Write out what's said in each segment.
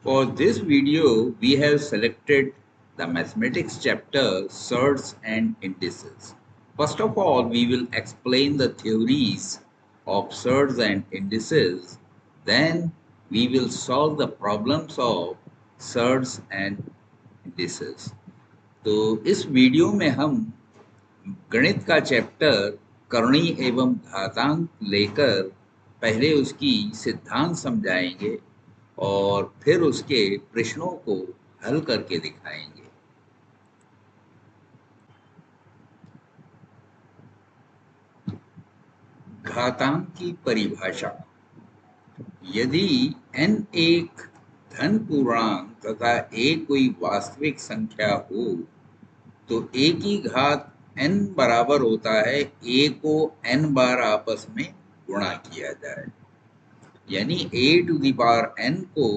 For this video, we have selected the mathematics chapter surds and indices. First of all, we will explain the theories of surds and indices. Then we will solve the problems of surds and indices. तो इस video में हम गणित का chapter करणी एवं घातांक लेकर पहले उसकी सिद्धांत समझाएंगे और फिर उसके प्रश्नों को हल करके दिखाएंगे। घातांक की परिभाषा। यदि n एक धन पूर्णांक तथा a कोई वास्तविक संख्या हो तो a की घात n बराबर होता है a को n बार आपस में गुणा किया जाए, यानी a to the power n को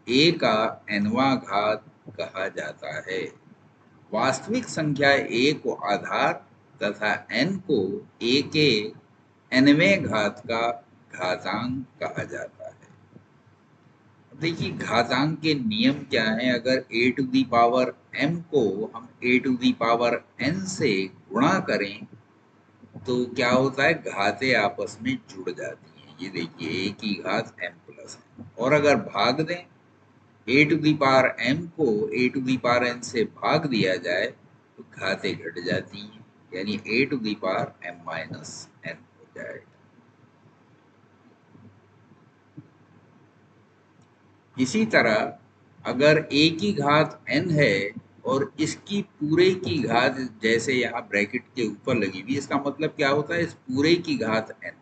a का nवां घात कहा जाता है। वास्तविक संख्या a को आधार तथा n को a के nवें घात का घातांक कहा जाता है। देखिए घातांक के नियम क्या हैं। अगर a to the power m को हम a to the power n से गुणा करें तो क्या होता है, घातें आपस में जुड़ जाती हैं। ये देखिए a की घात m प्लस है। और अगर भाग दें a to the power m को a to the power n से भाग दिया जाए तो घातें घट जाती हैं, यानी a to the power m minus n हो जाएगा। इसी तरह अगर a की घात n है और इसकी पूरे की घात जैसे यहाँ ब्रैकेट के ऊपर लगी हुई, इसका मतलब क्या होता है, इस पूरे की घात n,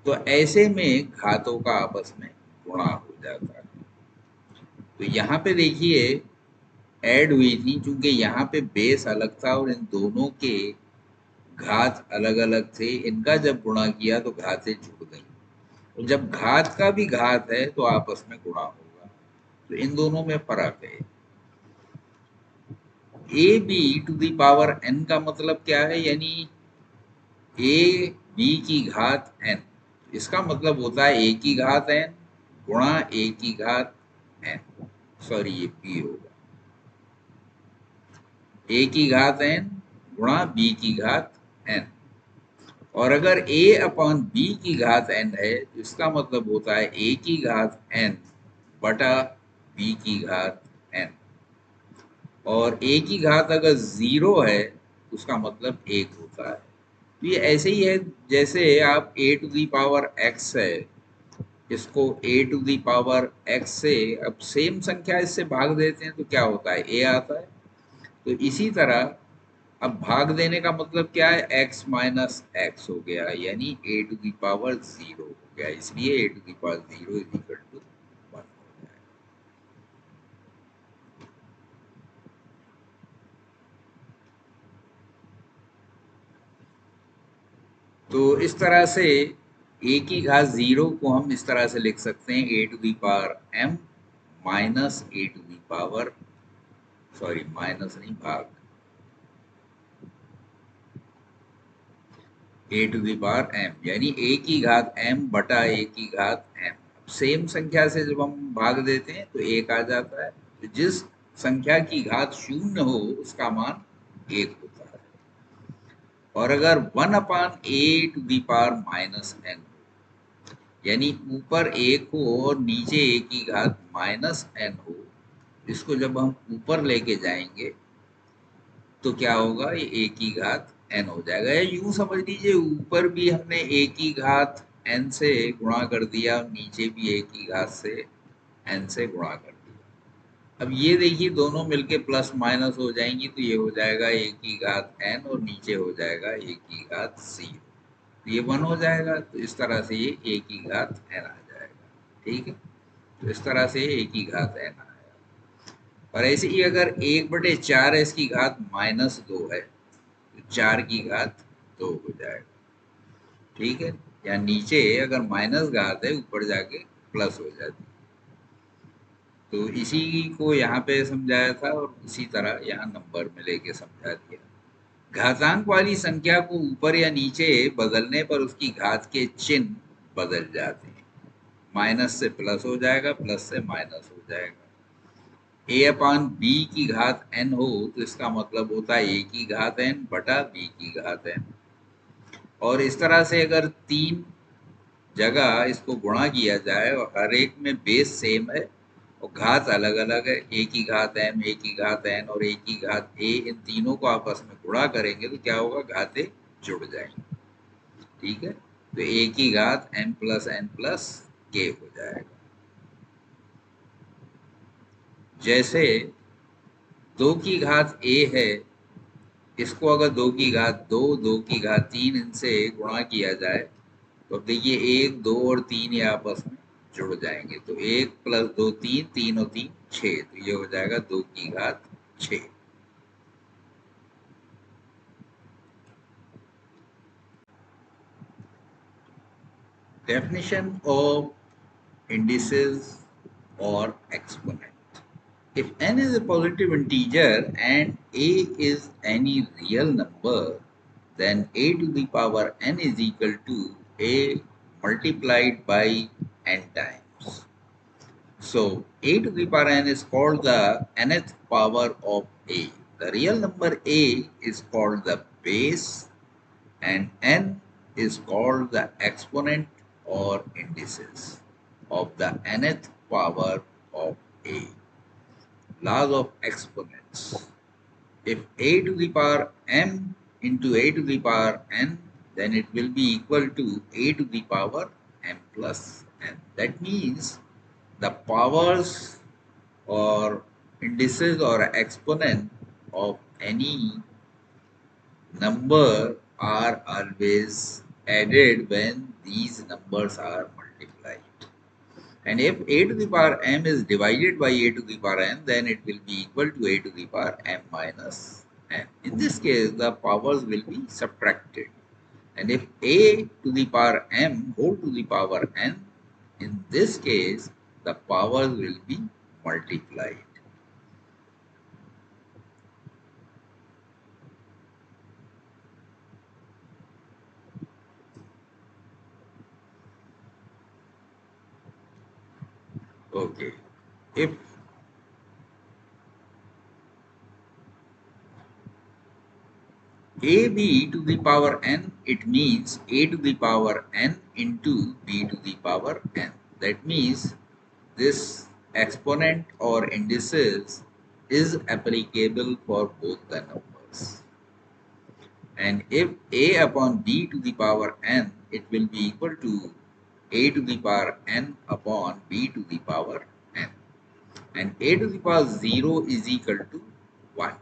तो ऐसे में घातों का आपस में गुणा हो जाता है। तो यहाँ पे देखिए ऐड हुई थी, क्योंकि यहाँ पे बेस अलग था और इन दोनों के घात अलग अलग थे, इनका जब गुणा किया तो घातें जुड़ गई। और जब घात का भी घात है तो आपस में गुणा होगा, तो इन दोनों में फर्क है। A B to the power n का मतलब क्या है, यानी ए बी की घात n, इसका मतलब होता है a की घात n गुणा a की घात n, सॉरी ये b होगा, a की घात n गुणा b की घात n। और अगर a अपॉन b की घात n है तो इसका मतलब होता है a की घात n बटा b की घात n। और a की घात अगर 0 है तो उसका मतलब 1 होता है। तो ये ऐसे ही है जैसे आप a to the power x है, इसको a to the power x से अब सेम संख्या इससे भाग देते हैं तो क्या होता है, a आता है। तो इसी तरह अब भाग देने का मतलब क्या है, x माइनस एक्स हो गया, यानी a टू दी पावर 0 हो गया, इसलिए a to the power 0 is equal to 1 हो जाएगा। तो इस तरह से a की घात 0 को हम इस तरह से लिख सकते हैं, a to the power m minus a to the power, sorry minus नहीं, भाग a to the power m, यानी a की घात m बटा a की घात m। सेम संख्या से जब हम भाग देते हैं तो 1 आ जाता है। तो जिस संख्या की घात 0 हो उसका मान 1 होता है। और अगर 1 upon a to the power minus n, यानी ऊपर 1 हो और नीचे a की घात माइनस n हो, इसको जब हम ऊपर लेके जाएंगे तो क्या होगा, ये a की घात n हो जाएगा। या यूं समझ लीजिए ऊपर भी हमने a की घात n से गुणा कर दिया और नीचे भी a की घात से n से गुणा कर दिया। अब ये देखिए दोनों मिलके प्लस माइनस हो जाएंगी, तो ये हो जाएगा a की घात n और नीचे हो जाएगा a की घात 0, तो ये 1 हो जाएगा। तो इस तरह से ये a की घात n आ जाएगा। ठीक है, तो इस तरह से a की घात n आया। और ऐसे ही अगर 1/4 इसकी घात माइनस 2 है तो 4 की घात 2 हो जाएगा। ठीक है, या नीचे अगर माइनस घात है ऊपर जाके प्लस हो जाती है। तो इसी को यहाँ पे समझाया था और उसी तरह यहाँ नंबर में लेके समझा दिया। घातांक वाली संख्या को ऊपर या नीचे बदलने पर उसकी घात के चिन्ह बदल जाते हैं। माइनस से प्लस हो जाएगा, प्लस से माइनस हो जाएगा। a अपॉन b की घात n हो तो इसका मतलब होता है a की घात n बटा b की घात n। और इस तरह से अगर तीन जगह इसको गुणा किया जाए और हर एक में बेस सेम है और घात अलग अलग है, a की घात m, a की घात n और a की घात a, इन तीनों को आपस में गुणा करेंगे तो क्या होगा, घातें जुड़ जाएंगी। ठीक है, तो a की घात m plus n plus k हो जाएगा। जैसे 2 की घात a है, इसको अगर 2 की घात 2, 2 की घात 3 इनसे गुणा किया जाए तो अब देखिए 1, 2 और 3 ये आपस में जुड़ जाएंगे, तो 1 प्लस 2 3, 3 और 3 6, तो ये हो जाएगा 2 की घात 6। Definition of indices or exponent. If n is a positive integer and a is any real number, then a to the power n is equal to a multiplied by n times. So a to the power n is called the nth power of a. The real number a is called the base and n is called the exponent or indices of the nth power of a. Laws of exponents. If a to the power m into a to the power n, then it will be equal to a to the power m plus n. That means the powers or indices or exponent of any number are always added when these numbers are multiplied. And if a to the power m is divided by a to the power n, then it will be equal to a to the power m minus n. In this case, the powers will be subtracted. And if a to the power m whole to the power n, in this case, the powers will be multiplied. Okay. If ab to the power n, it means a to the power n into b to the power n. That means this exponent or indices is applicable for both the numbers. And if a upon b to the power n, it will be equal to a to the power n upon b to the power n. And a to the power 0 is equal to 1,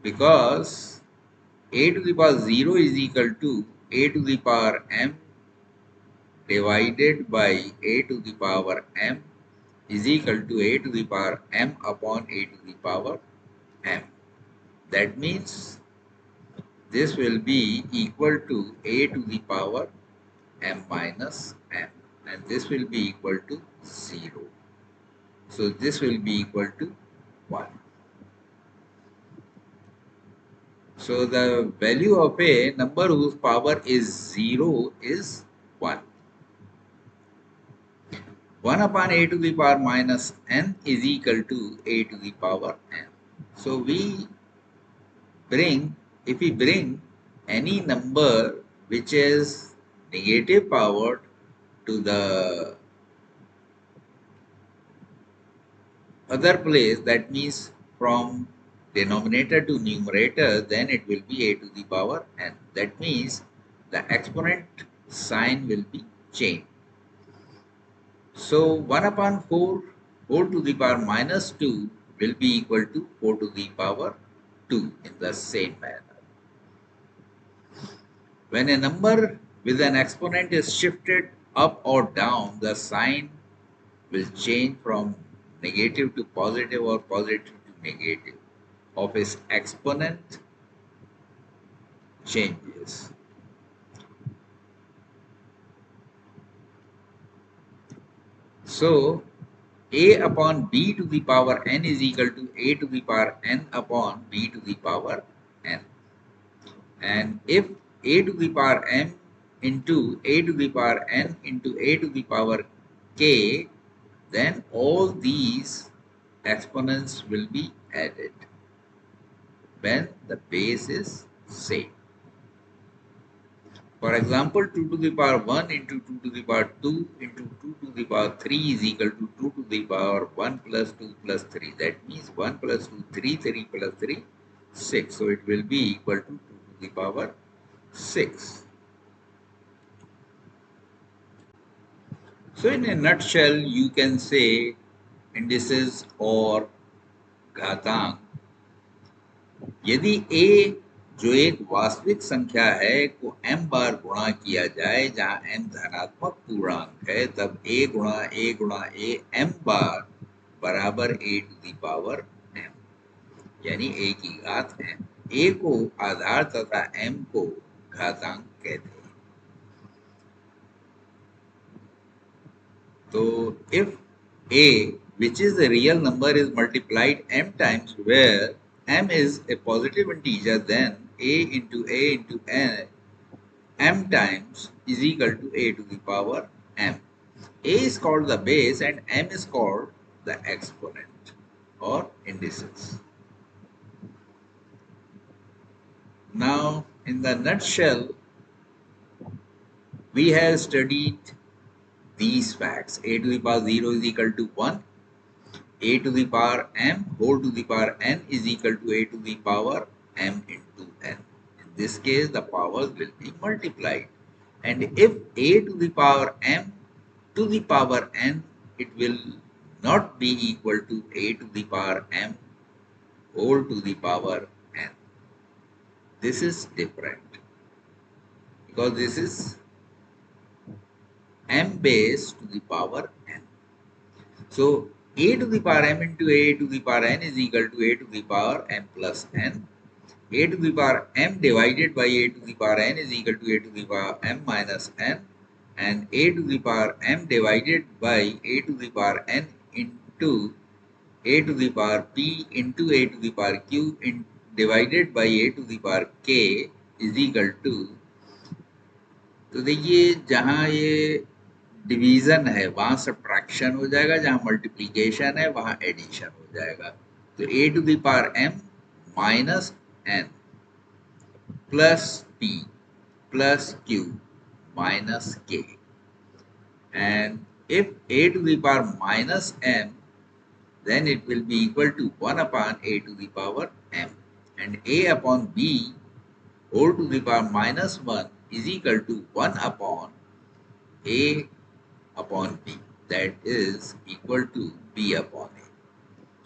because a to the power 0 is equal to a to the power m divided by a to the power m is equal to a to the power m upon a to the power m. That means this will be equal to a to the power m minus m, and this will be equal to 0. So this will be equal to 1. So the value of a number whose power is 0 is 1. 1 upon a to the power minus n is equal to a to the power n. So if we bring any number which is negative powered to the other place, that means from denominator to numerator, then it will be a to the power n. That means the exponent sign will be changed. So 1 upon 4 whole to the power minus 2 will be equal to 4 to the power 2 in the same manner. When a number with an exponent is shifted up or down, the sign will change from negative to positive or positive to negative of its exponent changes. So a upon b to the power n is equal to a to the power n upon b to the power n. And if a to the power m into a to the power n into a to the power k, then all these exponents will be added when the base is same. For example, 2 to the power 1 into 2 to the power 2 into 2 to the power 3 is equal to 2 to the power 1 plus 2 plus 3. That means 1 plus 2, 3, 3 plus 3, 6. So it will be equal to 2 to the power 6. So in a nutshell, you can say indices or घातांक, यदि a जो एक वास्तविक संख्या है को m बार गुणा किया जाए, जहां m धनात्मक पूर्णांक है, तब a गुणा a m बार बराबर a to the power m, यानी a की घात m. a को आधार तथा m को घातांक कहते हैं. तो if a, which is a real number, is multiplied m times, where m is a positive integer, then a into n m times is equal to a to the power m. A is called the base and m is called the exponent or indices. Now, in the nutshell, we have studied these facts. A to the power 0 is equal to 1. A to the power m whole to the power n is equal to a to the power m into n. In this case, the powers will be multiplied. And if a to the power m to the power n, it will not be equal to a to the power m whole to the power n. This is different because this is m base to the power n. So a to the power m into a to the power n is equal to a to the power m plus n. A to the power m divided by a to the power n is equal to a to the power m minus n, and a to the power m divided by a to the power n into a to the power p into a to the power q divided by a to the power k is equal to. तो देखिए, जहाँ ये division है वहां subtraction हो जाएगा, जहां multiplication है वहां एडिशन हो जाएगा. तो a to the power m minus n plus p plus q minus k, and if a to the power minus m, then it will be equal to 1 upon a to the power m, and a upon b whole to the power minus 1 is equal to 1 upon a upon b, that is equal to b upon a.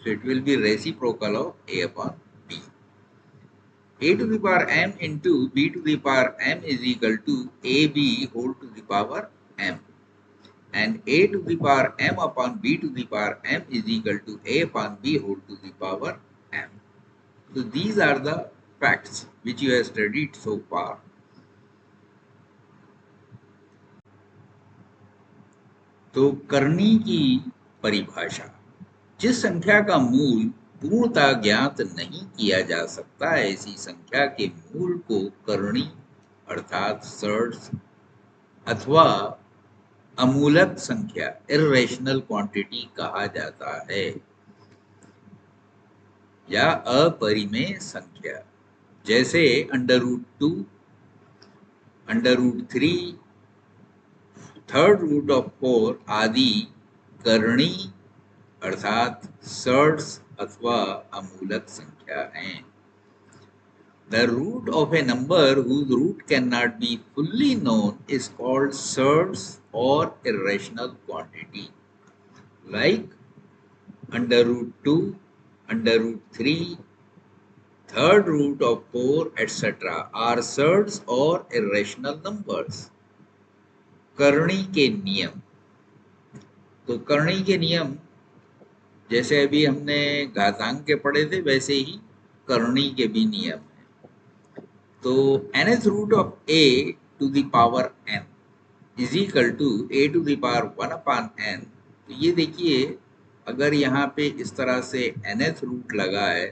So it will be reciprocal of a upon b. A to the power m into b to the power m is equal to ab whole to the power m, and a to the power m upon b to the power m is equal to a upon b whole to the power m. So these are the facts which you have studied so far. तो करनी की परिभाषा, जिस संख्या का मूल पूर्णतः ज्ञात नहीं किया जा सकता, ऐसी संख्या के मूल को करनी अर्थात सर्ड्स अथवा अमूलक संख्या इर्रेशनल क्वांटिटी कहा जाता है, या अपरिमेय संख्या, जैसे √2, √3, थर्ड रूट ऑफ 4 आदि करणी अर्थात सर्ड्स अथवा अमूलक संख्या हैं. The root of a number whose root cannot be fully known is called surds or irrational quantity, like √2, √3, third root of 4, etc. are surds or irrational numbers. करणी के नियम. तो करणी के नियम जैसे अभी हमने घातांक के पढ़े थे, वैसे ही करणी के भी नियम है. तो nth root of a to the power n is equal to a to the power 1 upon n. तो ये देखिए, अगर यहाँ पे इस तरह से nth रूट लगा है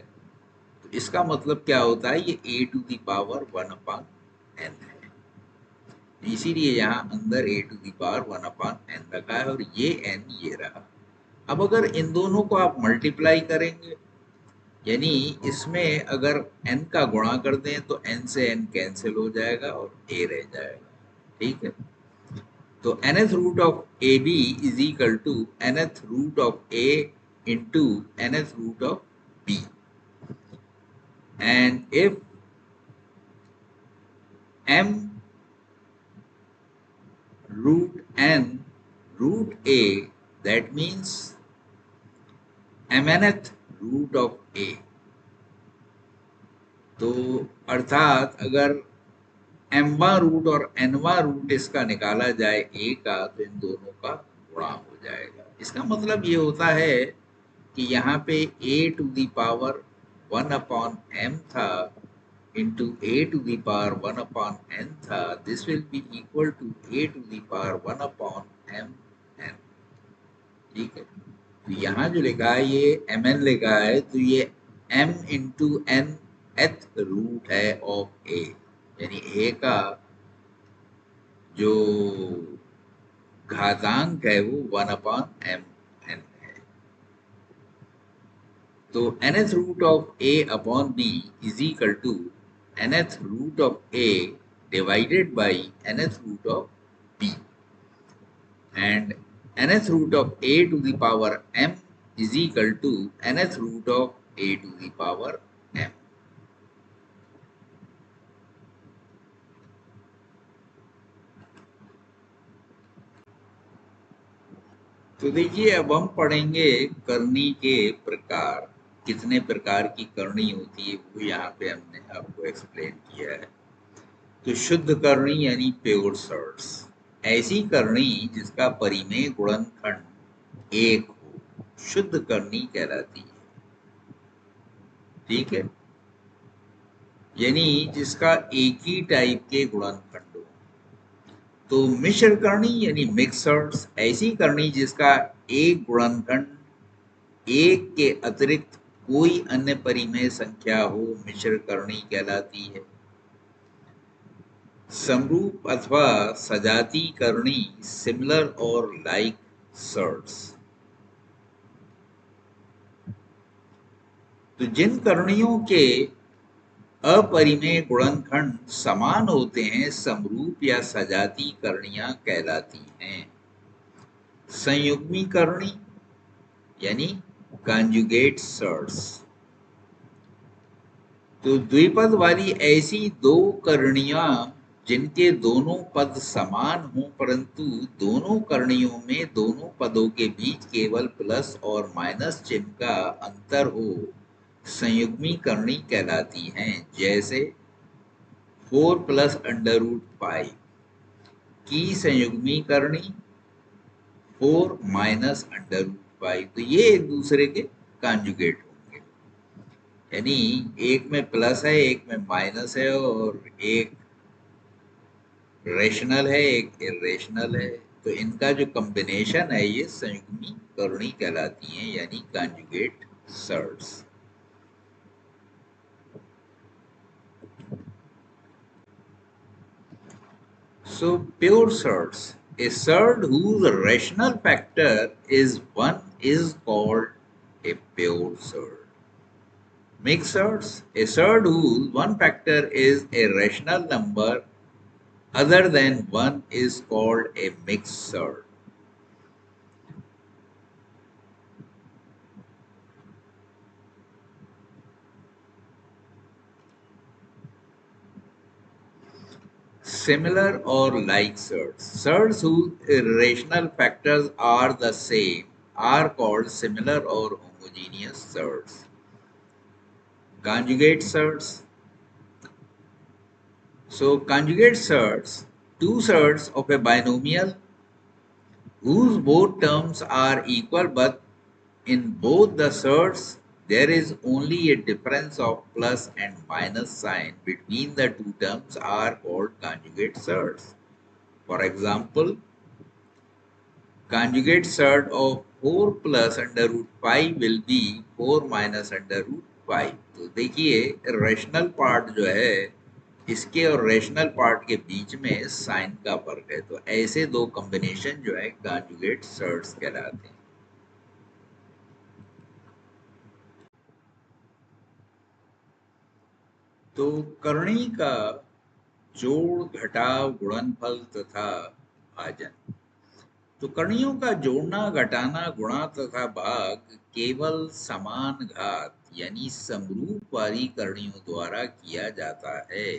तो इसका मतलब क्या होता है, ये a to the power 1 upon n है. इसीलिए यहाँ अंदर a to the power 1 upon n रखा है और ये n ये रहा. अब अगर इन दोनों को आप मल्टीप्लाई करेंगे, यानी इसमें अगर n का गुणा कर दें तो n से n कैंसिल हो जाएगा और a रह जाएगा। ठीक है, तो nth root of A B is equal to nth root of a into nth root of b, and if m root n root a, that means mnth root of a। तो अर्थात अगर mवा root और nवा root इसका निकाला जाए a का, तो इन दोनों का गुणा हो जाएगा। इसका मतलब ये होता है कि यहाँ पे a to the power 1 upon m था into a to the power 1 upon n था, this will be equal to a to the power 1 upon m n। ठीक है, तो यहाँ जो लिखा है ये mn लिखा है, तो ये m into n एथ रूट है ऑफ a, यानी a का जो घातांक है वो 1 अपॉन m n है। तो nth root of a upon b is equal to nth root of a divided by nth root of b, and nth root of a to the power m is equal to nth root of a to the power m। तो देखिए अब हम पढ़ेंगे करनी के प्रकार। कितने प्रकार की करनी होती है वो यहाँ पे हमने आपको एक्सप्लेन किया है। तो शुद्ध करनी यानी प्योर सर्ट्स, ऐसी करनी जिसका परिमेय गुणनखंड एक हो, शुद्ध करनी कहलाती है। ठीक है, यानी जिसका एक ही टाइप के गुणनखंड हो। तो मिश्र करनी यानी मिक्सर्स, ऐसी करनी जिसका एक गुणनखंड एक के अतिरिक्त कोई अन्य परिमेय संख्या हो, मिश्र करनी कहलाती है। समरूप अथवा सजाती करनी, सिमिलर और लाइक सर्ट्स। तो जिन करणियों के अपरिमेय गुणनखंड समान होते हैं, समरूप या सजाती करणियां कहलाती हैं। संयुग्मी करणी यानी कॉन्जुगेट सर्ट्स। तो द्विपद वाली ऐसी दो करणियां जिनके दोनों पद समान हों, परंतु दोनों करणियों में दोनों पदों के बीच केवल प्लस और माइनस चिन्ह का अंतर हो, संयुग्मी करणी कहलाती हैं। जैसे 4 प्लस अंडर रूट 5 की संयुग्मी करणी 4 माइनस अंडर रूट 5, तो ये एक दूसरे के कॉन्जुगेट होंगे। यानी एक में प्लस है, एक में माइनस है, और एक रेशनल है, एक इरेशनल है। तो इनका जो कॉम्बिनेशन है ये संयुग्मी करणी कहलाती है, यानी conjugate surds. So pure surds, a surd whose rational factor is 1 is called a pure surd. Mixed surds, a surd whose one factor is a rational number other than 1 is called a mixed surd. Similar or like surds. Surds whose irrational factors are the same are called similar or homogeneous surds. Conjugate surds. So conjugate surds, two surds of a binomial whose both terms are equal, but in both the surds there is only a difference of plus and minus sign between the two terms are called conjugate surds. For example, conjugate surd of 4 plus under root 5 will be 4 minus under root 5। तो देखिए rational part जो है इसके और rational part के बीच में sign का फर्क है, तो ऐसे दो कॉम्बिनेशन जो है कॉन्जुगेट सर्ट्स कहलाते हैं। तो करणी का जोड़ घटाव गुणनफल तथा भाजन। तो कणियों का जोड़ना घटाना गुणा तथा भाग केवल समान घात यानी समरूप वाली करणियों द्वारा किया जाता है।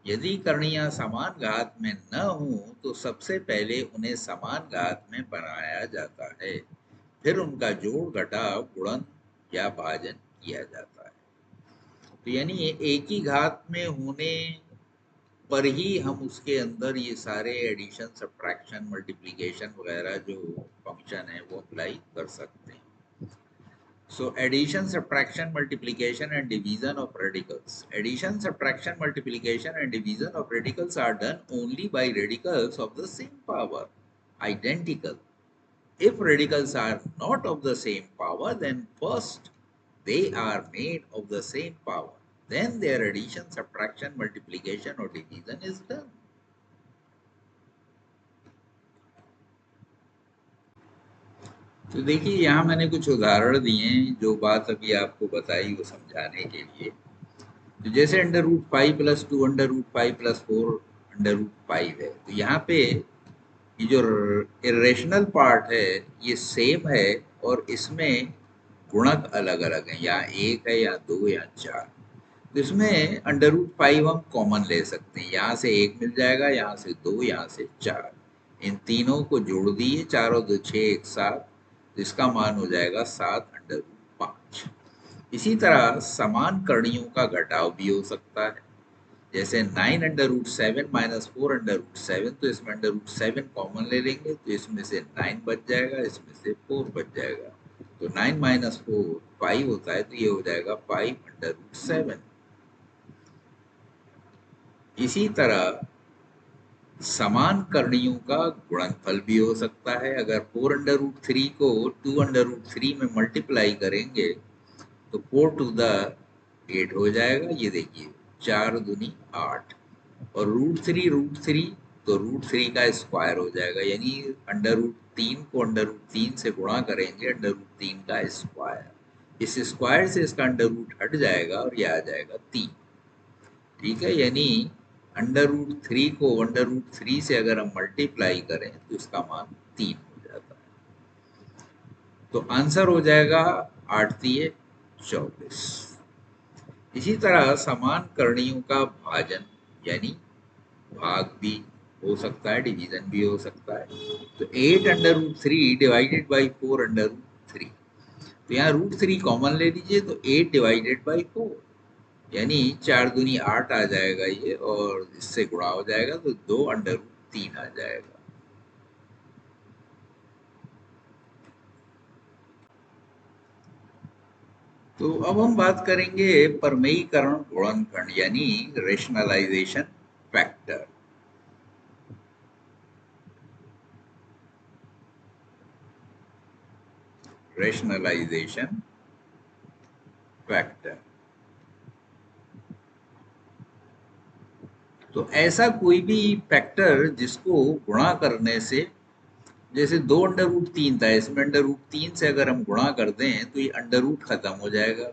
यदि करणियां समान घात में न हो तो सबसे पहले उन्हें समान घात में बनाया जाता है, फिर उनका जोड़ घटाव गुणन या भाजन किया जाता है। तो यानी एक ही घात में होने पर ही हम उसके अंदर ये सारे एडिशन सब्ट्रैक्शन मल्टीप्लिकेशन वगैरह जो फंक्शन है वो अप्लाई कर सकते हैं। So addition, subtraction, multiplication and division of radicals. Addition, subtraction, multiplication and division of radicals are done only by radicals of the same power, identical. If radicals are not of the same power, then first they are made of the same power. Then their addition, subtraction, multiplication or division is done. तो देखिए यहाँ मैंने कुछ उदाहरण दिए हैं जो बात अभी आपको बताई वो समझाने के लिए। तो जैसे under root 5 plus 2 under root 5 plus 4 under root 5 है, तो यहाँ पे ये जो इरेशनल पार्ट है ये सेम है और इसमें गुणक अलग अलग है, या एक है या दो या चार। तो इसमें अंडर रूट 5 हम कॉमन ले सकते हैं, यहाँ से एक मिल जाएगा, यहाँ से दो, यहाँ से चार। इन तीनों को जोड़ दिए, चारों दो छः एक सात, तो इसका मान हो जाएगा 7 अंडर रूट 5। इसी तरह समान करणियों का घटाव भी हो सकता है। जैसे 9 under root 7 minus 4 under root 7, तो इसमें अंडर रूट 7 कॉमन ले लेंगे तो इसमें से 9 बच जाएगा, इसमें से 4 बच जाएगा। तो 9 माइनस 4 5 होता है, तो ये हो जाएगा 5 अंडर रूट 7। इसी तरह समान करणियों का गुणनफल भी हो सकता है। अगर 4 अंडर रूट 3 को 2 अंडर रूट 3 में मल्टीप्लाई करेंगे तो 4 टू द 8 हो जाएगा। ये देखिए 4 दूनी 8, और रूट थ्री, तो रूट 3 का स्क्वायर हो जाएगा, यानी अंडर रूट 3 को अंडर रूट 3 से गुणा करेंगे, अंडर रूट 3 का स्क्वायर। इस स्क्वायर से इसका अंडर रूट हट जाएगा और ये आ जाएगा 3। ठीक है, यानी अंडर रूट 3 को अंडर रूट 3 से अगर हम मल्टीप्लाई करें तो इसका मान 3 हो जाता है। तो आंसर हो जाएगा 8 तिये 24। इसी तरह समान करणियों का भाजन यानी भाग भी हो सकता है, डिवीजन भी हो सकता है। तो 8 under root 3 divided by 4 under root 3, तो यहाँ रूट 3 कॉमन ले लीजिए, तो 8 डिवाइडेड बाई 4, यानी 4 दूनी 8 आ जाएगा ये, और इससे गुणा हो जाएगा तो 2 अंडर रूट 3 आ जाएगा। तो अब हम बात करेंगे परमेयीकरण गुणनखंड यानी रेशनलाइजेशन फैक्टर। रेशनलाइजेशन फैक्टर, तो ऐसा कोई भी फैक्टर जिसको गुणा करने से, जैसे 2 अंडर रूट 3 था, इसमें अंडर रूट 3 से अगर हम गुणा कर दें तो ये अंडर रूट खत्म हो जाएगा,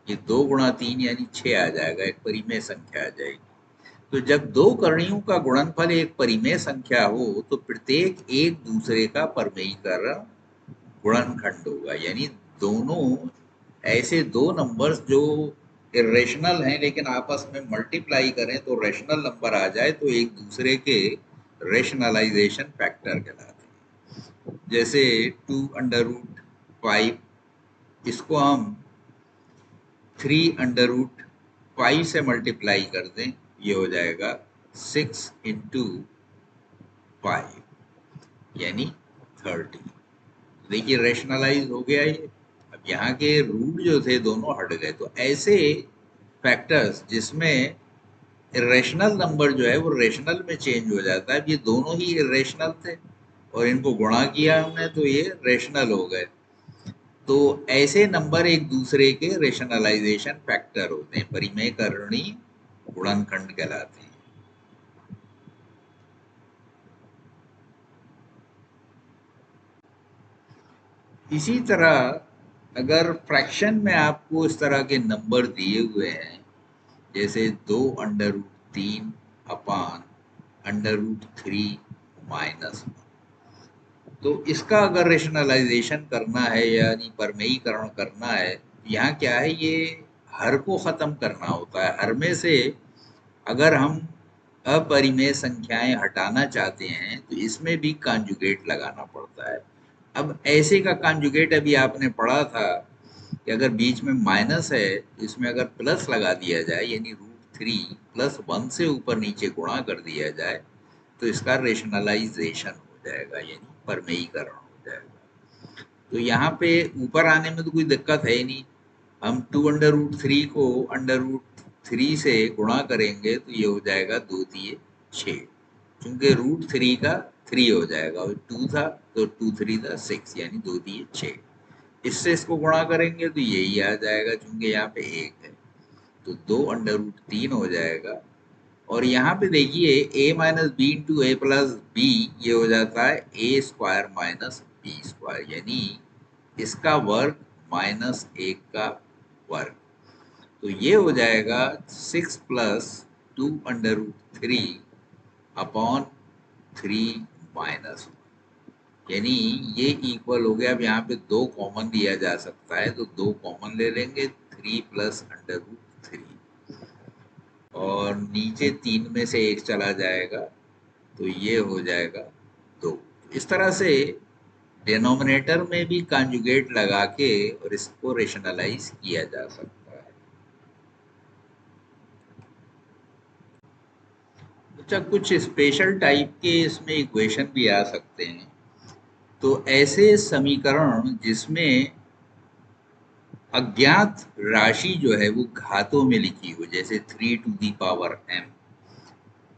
ये 2 गुणा 3 यानी 6 आ जाएगा, एक परिमेय संख्या आ जाएगी। तो जब दो करणियों का गुणनफल एक परिमेय संख्या हो तो प्रत्येक एक दूसरे का परमेयीकरण गुणनखंड होगा, यानी दोनों ऐसे दो नंबर्स जो इरेशनल हैं लेकिन आपस में मल्टीप्लाई करें तो रेशनल नंबर आ जाए तो एक दूसरे के रेशनलाइजेशन फैक्टर कहलाते हैं। जैसे 2 अंडर रूट 5, इसको हम 3 अंडर रूट 5 से मल्टीप्लाई कर दें, ये हो जाएगा 6 इंटू 5 यानी 30। देखिए रेशनलाइज हो गया ये। अब यहाँ के रूट जो थे दोनों हट गए, तो ऐसे फैक्टर्स जिसमें इरेशनल नंबर जो है वो रेशनल में चेंज हो जाता है, अब ये दोनों ही इरेशनल थे और इनको गुणा किया हमने तो ये रेशनल हो गए। तो ऐसे नंबर एक दूसरे के रेशनलाइजेशन फैक्टर होते हैं, परिमेयकरणीय गुणनखंड कहलाते हैं। इसी तरह अगर फ्रैक्शन में आपको इस तरह के नंबर दिए हुए हैं, जैसे 2√3 अपान √3 माइनस। तो इसका अगर रेशनलाइजेशन करना है यानी परमेयीकरण करना है, यहाँ क्या है, ये हर को खत्म करना होता है। हर में से अगर हम अपरिमेय संख्याएं हटाना चाहते हैं तो इसमें भी कॉन्जुगेट लगाना पड़ता है। अब ऐसे का कॉन्जुगेट अभी आपने पढ़ा था कि अगर बीच में माइनस है तो इसमें अगर प्लस लगा दिया जाए यानी √3 +1 से ऊपर नीचे गुणा कर दिया जाए तो इसका रेशनलाइजेशन हो जाएगा यानी परमेयीकरण हो जाएगा। तो यहाँ पे ऊपर आने में तो कोई दिक्कत है ही नहीं। हम 2√3 को √3 से गुणा करेंगे तो ये हो जाएगा 2 तिये 6, क्योंकि √3 का 3 हो जाएगा और 2 था तो 2 3 था 6 यानी 2 तिये 6। इससे इसको गुणा करेंगे तो यही आ जाएगा, क्योंकि यहाँ पे 1 है तो 2√3 हो जाएगा। और यहाँ पे देखिए a minus B into A plus B, ये हो जाता है a square minus B square, यानी इसका वर्ग माइनस 1 का वर्ग। तो ये हो जाएगा 6 प्लस 2√3 अपॉन 3 माइनस, यानी ये इक्वल हो गया। अब यहाँ पे 2 कॉमन लिया जा सकता है तो 2 कॉमन ले लेंगे, 3 प्लस √3 और नीचे 3 में से 1 चला जाएगा तो ये हो जाएगा 2। इस तरह से डिनोमिनेटर में भी कॉन्जुगेट लगा के और इसको रेशनलाइज किया जा सकता है। अच्छा, कुछ स्पेशल टाइप के इसमें इक्वेशन भी आ सकते हैं। तो ऐसे समीकरण जिसमें अज्ञात राशि जो है वो घातों में लिखी हो, जैसे 3m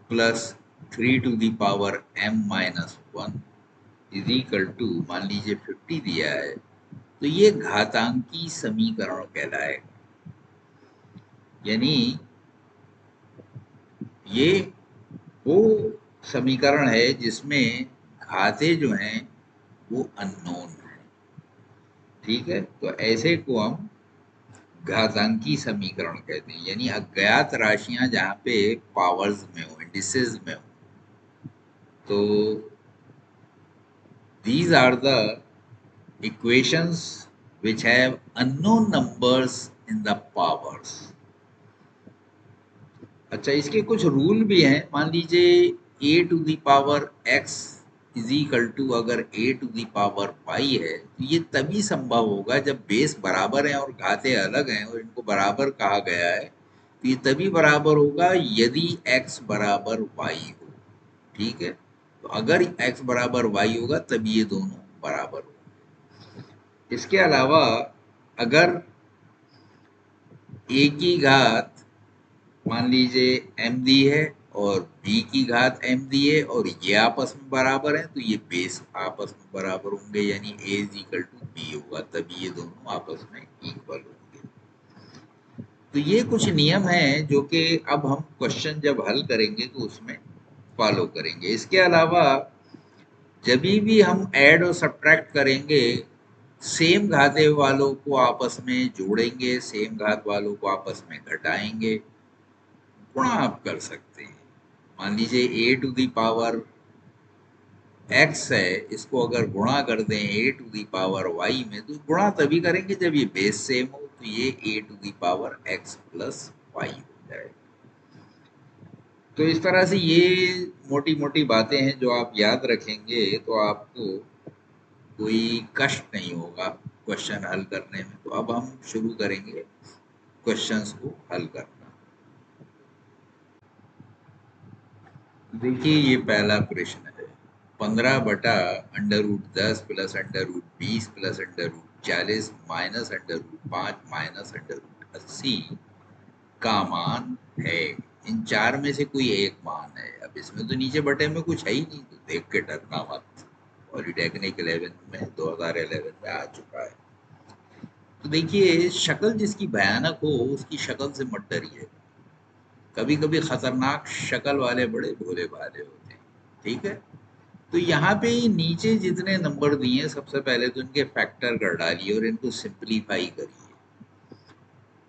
plus 3m-1 is equal to, मान लीजिए 50 दिया है, तो ये घातांकी समीकरण कहलाएगा। यानी ये वो समीकरण है जिसमें घाते जो हैं वो अननोन है। ठीक है, तो ऐसे को हम घातांकी समीकरण कहते हैं, यानी अज्ञात राशियां जहां पे पावर्स में हो, इंडिसेस में हो। तो these are the equations which have unknown numbers in the powers। अच्छा, इसके कुछ रूल भी हैं। मान लीजिए a⁴x इज इक्वल टू अगर a⁴y है, तो ये तभी संभव होगा जब बेस बराबर है और घाते अलग हैं और इनको बराबर कहा गया है। तो ये तभी बराबर होगा यदि x बराबर y हो। ठीक है, तो अगर x बराबर y होगा तभी ये दोनों बराबर होगा। इसके अलावा अगर a की घात मान लीजिए m दी है और b की घात m दी है और ये आपस में बराबर है, तो ये बेस आपस में बराबर होंगे, यानी a is equal to b होगा, तभी ये दोनों आपस में इक्वल होंगे। तो ये कुछ नियम हैं जो कि अब हम क्वेश्चन जब हल करेंगे तो उसमें फॉलो करेंगे। इसके अलावा जब भी हम ऐड और सब्ट्रैक्ट करेंगे, सेम घाते वालों को आपस में जोड़ेंगे, सेम घात वालों को आपस में घटाएंगे, गुणा आप कर सकते हैं। मान लीजिए a⁴x है, इसको अगर गुणा कर दें a⁴y में, तो गुणा तभी करेंगे जब ये बेस सेम हो, तो ये a⁴x प्लस y हो जाएगा। तो इस तरह से ये मोटी मोटी बातें हैं जो आप याद रखेंगे तो आपको कोई कष्ट नहीं होगा क्वेश्चन हल करने में। तो अब हम शुरू करेंगे क्वेश्चंस को हल करना। देखिए, ये पहला प्रश्न है, 15/√10 प्लस √20 प्लस √40 माइनस √5 माइनस √80 का मान है। इन चार में से कोई एक मान है। अब इसमें तो नीचे बटे में कुछ है ही नहीं, तो देख के डरना मत। पॉलिटेक्निक 11 में 2011 में आ चुका है। तो देखिए, शक्ल जिसकी भयानक हो उसकी शक्ल से मत डरिए। कभी कभी खतरनाक शक्ल वाले बड़े भोले भाले होते हैं। ठीक है, तो यहाँ पे नीचे जितने नंबर दिए हैं, सबसे पहले तो इनके फैक्टर कर डालिए और इनको सिंप्लीफाई करिए।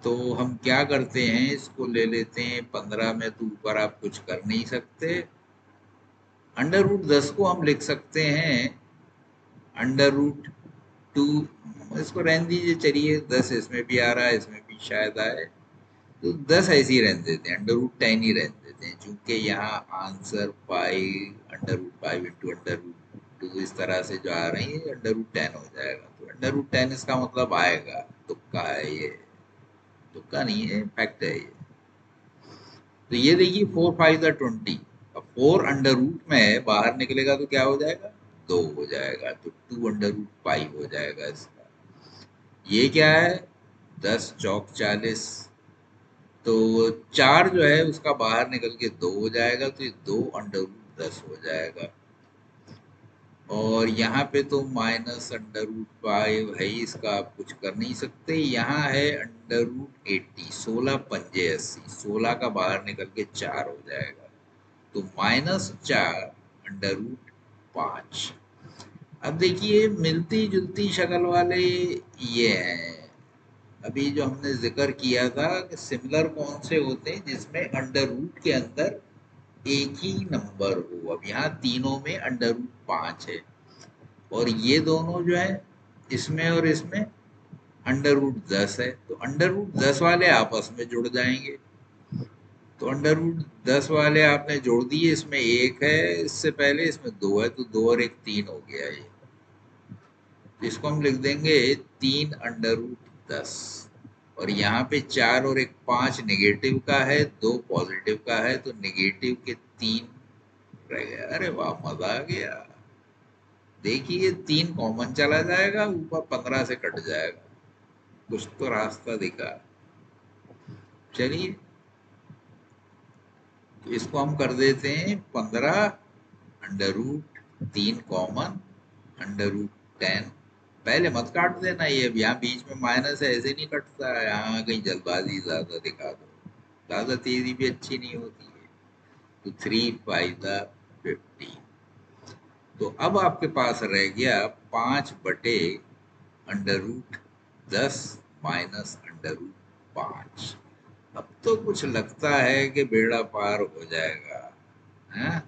तो हम क्या करते हैं, इसको ले लेते हैं 15 में, तो ऊपर आप कुछ कर नहीं सकते। अंडर रूट 10 को हम लिख सकते हैं अंडर रूट 2, इसको रहने दीजिए, चलिए 10 इसमें भी आ रहा है, इसमें भी शायद आए, तो 10 ऐसे ही रहने देते हैं, अंडर रूट 10 ही रहने देते हैं, क्योंकि यहाँ answer 5 under root 5 into under root 2 इस तरह से जो आ रही है, अंडर रूट 10 हो जाएगा। तो अंडर रूट 10 इसका मतलब आएगा, तुक्का है ये, तुक्का नहीं है, फैक्ट है ये। तो ये देखिए 4 5 20, अब 4 अंडर रूट में है, बाहर निकलेगा तो क्या हो जाएगा, 2 हो जाएगा, तो 2 अंडर रूट 5 हो जाएगा इसका। ये क्या है, 10 चौक 40, तो 4 जो है उसका बाहर निकल के 2 हो जाएगा, तो ये 2 अंडर रूट 10 हो जाएगा। और यहाँ पे तो माइनस अंडर रूट 5 है ही, इसका आप कुछ कर नहीं सकते। यहाँ है अंडर रूट 80, 16 पंजे 80, 16 का बाहर निकल के 4 हो जाएगा, तो -4 अंडर रूट 5। अब देखिए मिलती जुलती शक्ल वाले ये हैं, अभी जो हमने जिक्र किया था कि सिमिलर कौन से होते हैं, जिसमें अंडर रूट के अंदर एक ही नंबर हो। अब यहाँ तीनों में अंडर रूट 5 है, और ये दोनों जो है, इसमें और इसमें अंडर रूट 10 है, तो अंडर रूट 10 वाले आपस में जुड़ जाएंगे। तो अंडर रूट 10 वाले आपने जोड़ दिए, इसमें एक है इससे पहले, इसमें दो है, तो दो और एक 3 हो गया ये। तो इसको हम लिख देंगे 3 अंडर रूट 10, और यहाँ पे 4 और एक 5 नेगेटिव का है, 2 पॉजिटिव का है, तो नेगेटिव के 3 रह गया। अरे वाह, मजा आ गया। देखिए 3 कॉमन चला जाएगा, ऊपर 15 से कट जाएगा, कुछ तो रास्ता दिखा। चलिए, तो इसको हम कर देते हैं 15 under root 3 common under root 10। पहले मत काट देना, ये अब यहाँ बीच में माइनस है, ऐसे नहीं कटता है, यहाँ कहीं जल्दबाजी ज्यादा दिखा दो, ज्यादा तेजी भी अच्छी नहीं होती है। तो 3 5 50, तो अब आपके पास रह गया 5 बटे under root 10 minus under root 5। अब तो कुछ लगता है कि बेड़ा पार हो जाएगा, है?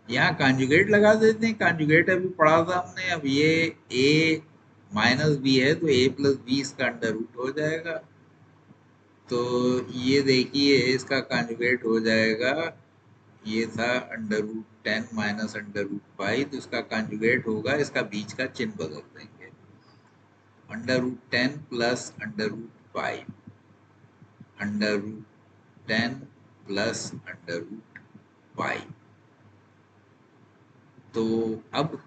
यहाँ कॉन्जुगेट लगा देते हैं, कॉन्जुगेट अभी पढ़ा था हमने। अब ये a माइनस बी है, तो a प्लस बी इसका अंडर रूट हो जाएगा। तो ये देखिए इसका कॉन्जुगेट हो जाएगा, ये था under root 10 minus under root 5, तो इसका कॉन्जुगेट होगा, इसका बीच का चिन्ह बदल देंगे, under root 10 plus under root 5, under root 10 plus under root 5। तो अब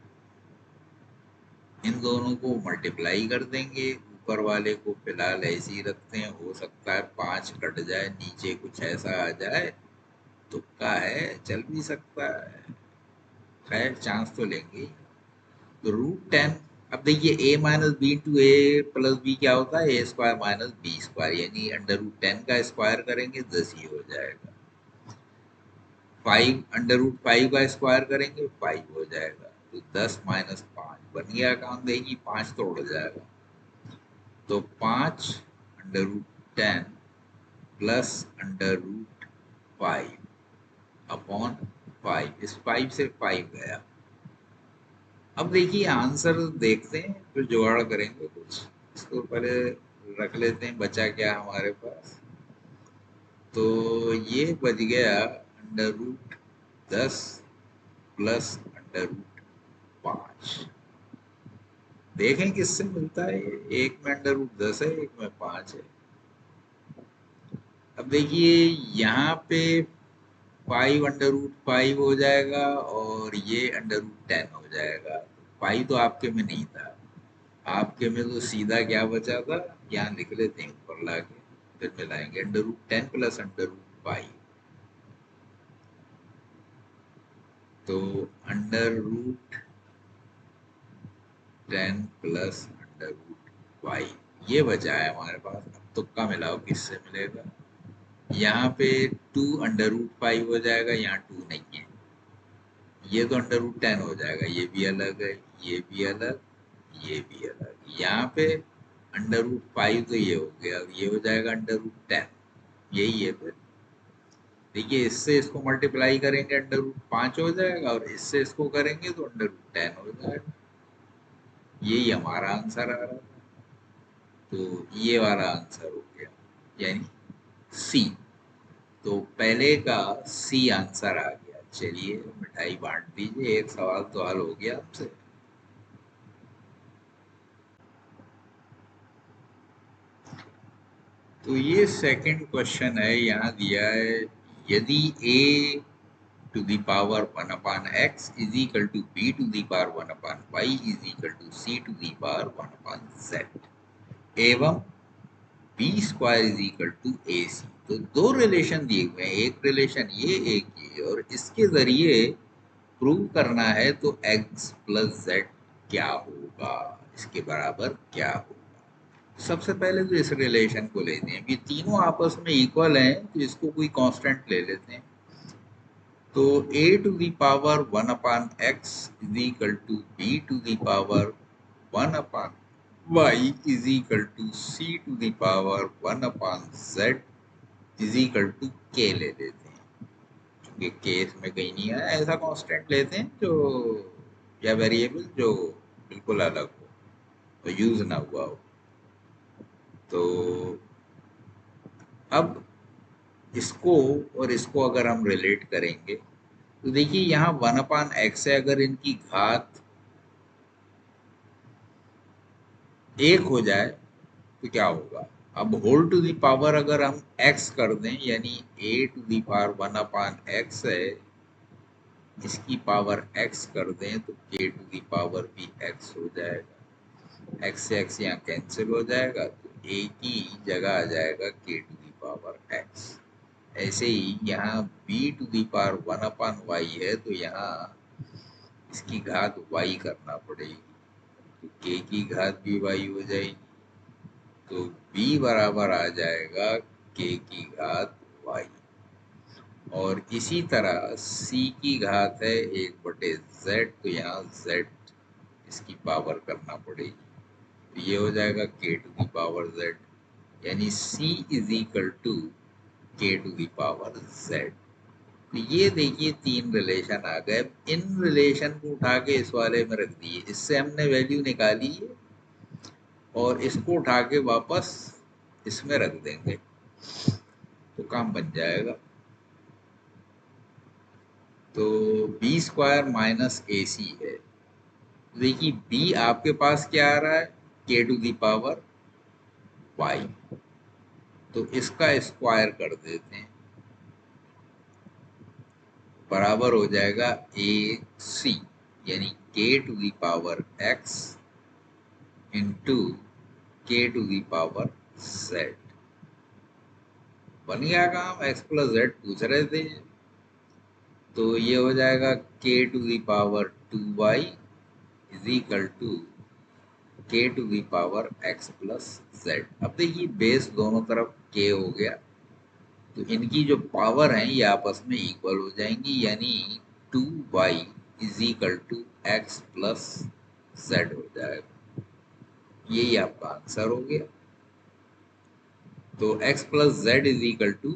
इन दोनों को मल्टीप्लाई कर देंगे, ऊपर वाले को फिलहाल ऐसे ही रखते हैं, हो सकता है 5 कट जाए, नीचे कुछ ऐसा आ जाए, तुक्का है, चल भी सकता है, खैर चांस तो लेंगे। तो रूट 10, अब देखिए ए minus B into A plus B क्या होता है, ए स्क्वायर माइनस बी स्क्वायर, यानी अंडर रूट 10 का स्क्वायर करेंगे 10 ही हो जाएगा। 5 अंडर रूट 5 का स्क्वायर करेंगे 5 हो जाएगा, तो 10 माइनस 5 बन गया काम, देगी 5 तो उड़ जाएगा, तो 5 under root 10 plus under root 5 upon 5, इस 5 से 5 गया। अब देखिए आंसर देखते हैं, फिर जुगाड़ करेंगे कुछ, इसको पहले रख लेते हैं, बचा क्या हमारे पास। तो ये बच गया under root 10 plus under root 5। देखें किससे मिलता है ये, एक में अंडर रूट 10 है, एक में 5 है। अब देखिए यहाँ पे 5 अंडर रूट 5 हो जाएगा, और ये अंडर रूट 10 हो जाएगा। 5 तो आपके में नहीं था, आपके में तो सीधा क्या बचा था, यहाँ लिख लेते हैं ऊपर लाके, फिर मिलाएंगे under root 10 plus under root 5, तो under root 10 plus under root 5 ये बचा है हमारे पास। अब तुक्का मिलाओ किससे मिलेगा, यहाँ पे 2 अंडर रूट 5 हो जाएगा, यहाँ 2 नहीं है, ये तो अंडर रूट 10 हो जाएगा, ये भी अलग है, ये भी अलग, ये भी अलग। यहाँ पे √5 तो ये हो गया, ये हो जाएगा √10, यही है फिर। देखिए इससे इसको मल्टीप्लाई करेंगे √5 हो जाएगा, और इससे इसको करेंगे तो √10 हो जाएगा। यही हमारा आंसर आ रहा है। तो ये वाला आंसर हो गया, यानी सी। तो पहले का सी आंसर आ गया। चलिए मिठाई बांट दीजिए, एक सवाल तो हल हो गया आपसे। तो ये सेकंड क्वेश्चन है, यहाँ दिया है यदि a to the power 1/x is equal to b to the power 1/y is equal to c to the power 1/z एवं b square is equal to a c. तो दो रिलेशन दिए हुए हैं, एक रिलेशन ये, एक ये, और इसके जरिए प्रूव करना है तो x प्लस जेड क्या होगा, इसके बराबर क्या होगा। सबसे पहले तो इस रिलेशन को लेते हैं, ये तीनों आपस में इक्वल हैं, तो इसको कोई कांस्टेंट ले लेते हैं। तो a to the power 1/x is equal to b to the power 1/y is equal to c to the power 1/z is equal to k ले लेते हैं। क्योंकि k इसमें कहीं नहीं आया, ऐसा कांस्टेंट लेते हैं जो, या वेरिएबल जो बिल्कुल अलग हो और यूज ना हुआ हो। तो अब इसको और इसको अगर हम रिलेट करेंगे तो देखिए यहाँ 1/x है, अगर इनकी घात 1 हो जाए तो क्या होगा। अब होल टू दी पावर अगर हम x कर दें, यानी a to the power 1/x है, इसकी पावर x कर दें तो k टू दी पावर भी x हो जाएगा। x से x यहाँ कैंसिल हो जाएगा, तो a की जगह आ जाएगा k to the power x। ऐसे ही यहाँ b to the power 1/y है, तो यहाँ इसकी घात y करना पड़ेगी, तो k की घात भी y हो जाएगी। तो b बराबर आ जाएगा k की घात y। और इसी तरह c की घात है 1/z, तो यहाँ z इसकी पावर करना पड़ेगी, तो ये हो जाएगा k to the power z, यानी c is equal to k to the power z। तो ये देखिए तीन रिलेशन आ गए। इन रिलेशन को उठा के इस वाले में रख दिए, इससे हमने वैल्यू निकाली है, और इसको उठा के वापस इसमें रख देंगे तो काम बन जाएगा। तो बी स्क्वायर माइनस ए सी है। देखिए बी आपके पास क्या आ रहा है, के टू दी पावर वाई, तो इसका स्क्वायर कर देते हैं, बराबर हो जाएगा ए सी, यानी K to the power X into K to the power Z. बन गया काम, एक्स प्लस जेड पूछ रहे थे, तो ये हो जाएगा k to the power 2y is equal to k to the power x plus z. अब देखिए बेस दोनों तरफ के हो गया, तो इनकी जो पावर है ये आपस में इक्वल हो जाएंगी, यानी 2y is equal to X plus Z हो जाएगा। यही आपका आंसर हो गया। तो x plus Z is equal to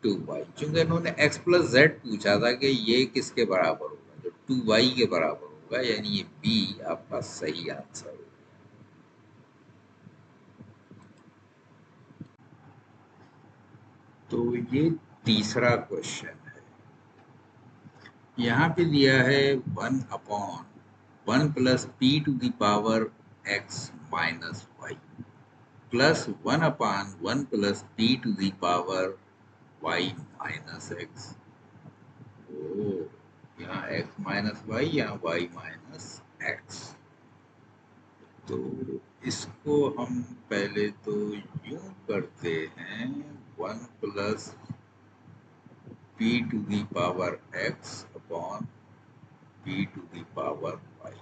2y, चूंकि इन्होंने x प्लस जेड पूछा था कि ये किसके बराबर होगा, जो 2y के बराबर होगा, यानी ये b आपका सही आंसर होगा। तो ये तीसरा क्वेश्चन है। यहाँ पे दिया है 1/1 plus P to the power x minus y plus 1/1 plus P to the power y minus x. ओ, यहाँ x माइनस वाई, यहाँ y माइनस एक्स। तो इसको हम पहले तो यूं करते हैं, 1 plus p to the power x upon p to the power y,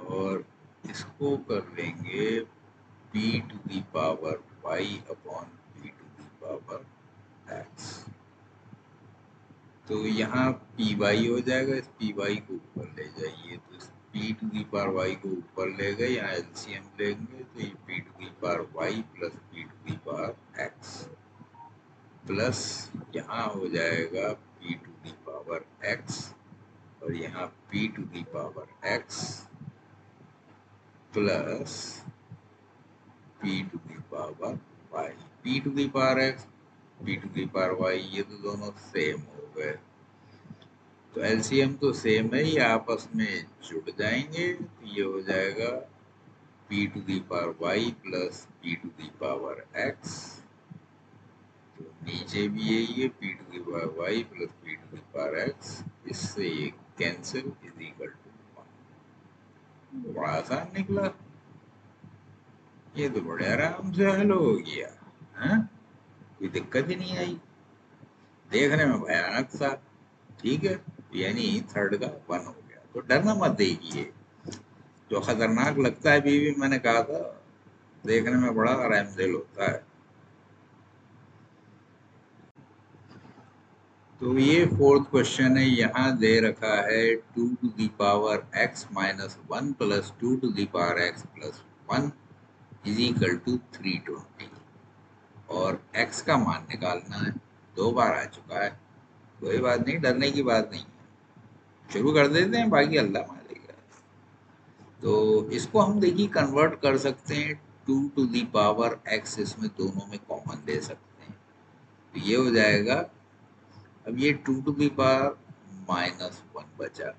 और इसको कर लेंगे p to the power y upon p to the power x। तो यहाँ पी वाई हो जाएगा, इस पी वाई को ऊपर ले जाइए, तो इस P to the power Y को ऊपर ले गए, यहाँ एलसीएम लेंगे तो ये P to the power Y plus P to the power x plus यहाँ हो जाएगा P to the power X और यहाँ P to the power x plus P to the power Y. P to the power X P to the power Y ये तो दोनों same हो गए, तो एलसीएम तो सेम है, ये आपस में जुड़ जाएंगे तो ये हो जाएगा P to the power Y plus P to the power X. तो नीचे भी यही है P to the power Y plus P to the power X, इससे ये कैंसिल इज इक्वल टू 1। बड़ा आसान निकला, ये तो बड़े आराम से हल हो गया, हाँ? कोई दिक्कत ही नहीं आई, देखने में भयानक सा, ठीक है, यानी थर्ड का 1 हो गया। तो डरना मत देखिए, जो खतरनाक लगता है बीवी, मैंने कहा था देखने में बड़ा आरामदेह होता है। तो ये फोर्थ क्वेश्चन है, यहाँ दे रखा है 2 to the power x minus 1 plus 2 to the power x plus 1 is equal to 320 और x का मान निकालना है। 2 बार आ चुका है, कोई बात नहीं, डरने की बात नहीं है, शुरू कर देते हैं, बाकी अल्लाह मारेगा। तो इसको हम देखिए कन्वर्ट कर सकते हैं 2 टू दी पावर x, इसमें दोनों में कॉमन ले सकते हैं, तो ये हो जाएगा, अब ये 2 टू दी पावर माइनस 1 बचा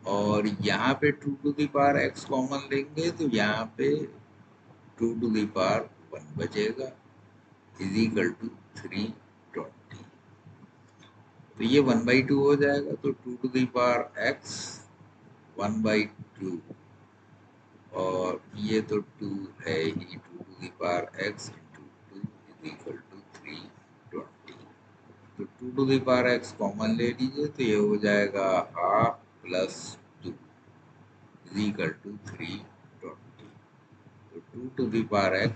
और यहाँ पे 2 to the power x common लेंगे तो यहाँ पे 2 टू दी पावर 1 बचेगा इज इक्वल टू 320। तो ये 1/2 हो जाएगा, तो 2 टू दी पावर x 1/2 और ये तो 2 है ही, 2 to the power x into 2 is equal to 320। तो 2 to the power x common ले लीजिए तो ये हो जाएगा half plus 2 is equal to 320। तो 2 टू दी पावर x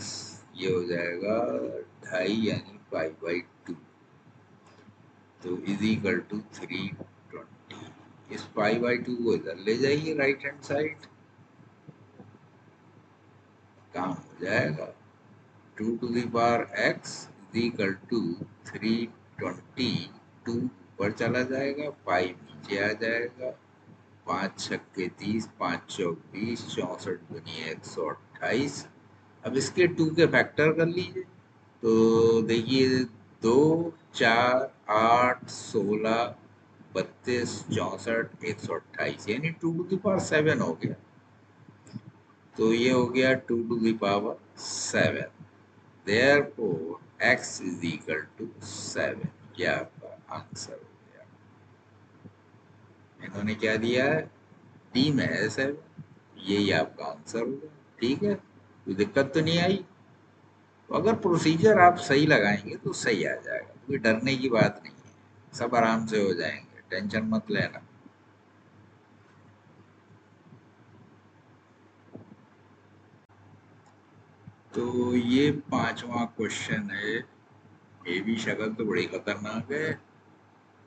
ये हो जाएगा 2.5 यानी 5/2, तो इज इक्वल टू 320। इस 5/2 को इधर ले जाइए राइट हैंड साइड, काम हो जाएगा। 2 to the power x is equal to 320, 2 ऊपर चला जाएगा, 5 नीचे आ जाएगा, 5 छक्के 30, 5 चौक 20, 64 दुनी 128। अब इसके 2 के फैक्टर कर लीजिए, तो देखिए 2 4 8 16 32 64 128 यानी 2 टू दी पावर 7 हो गया, तो ये हो गया 2 to the power 7। Therefore, x is equal to 7। ये आपका आंसर हो गया। इन्होंने क्या दिया है, डी में है 7, यही आपका आंसर होगा। ठीक है, कोई दिक्कत तो नहीं आई। तो अगर प्रोसीजर आप सही लगाएंगे तो सही आ जाएगा, कोई डरने की बात नहीं है, सब आराम से हो जाएंगे, टेंशन मत लेना। तो ये 5वां क्वेश्चन है, ये भी शक्ल तो बड़ी खतरनाक है।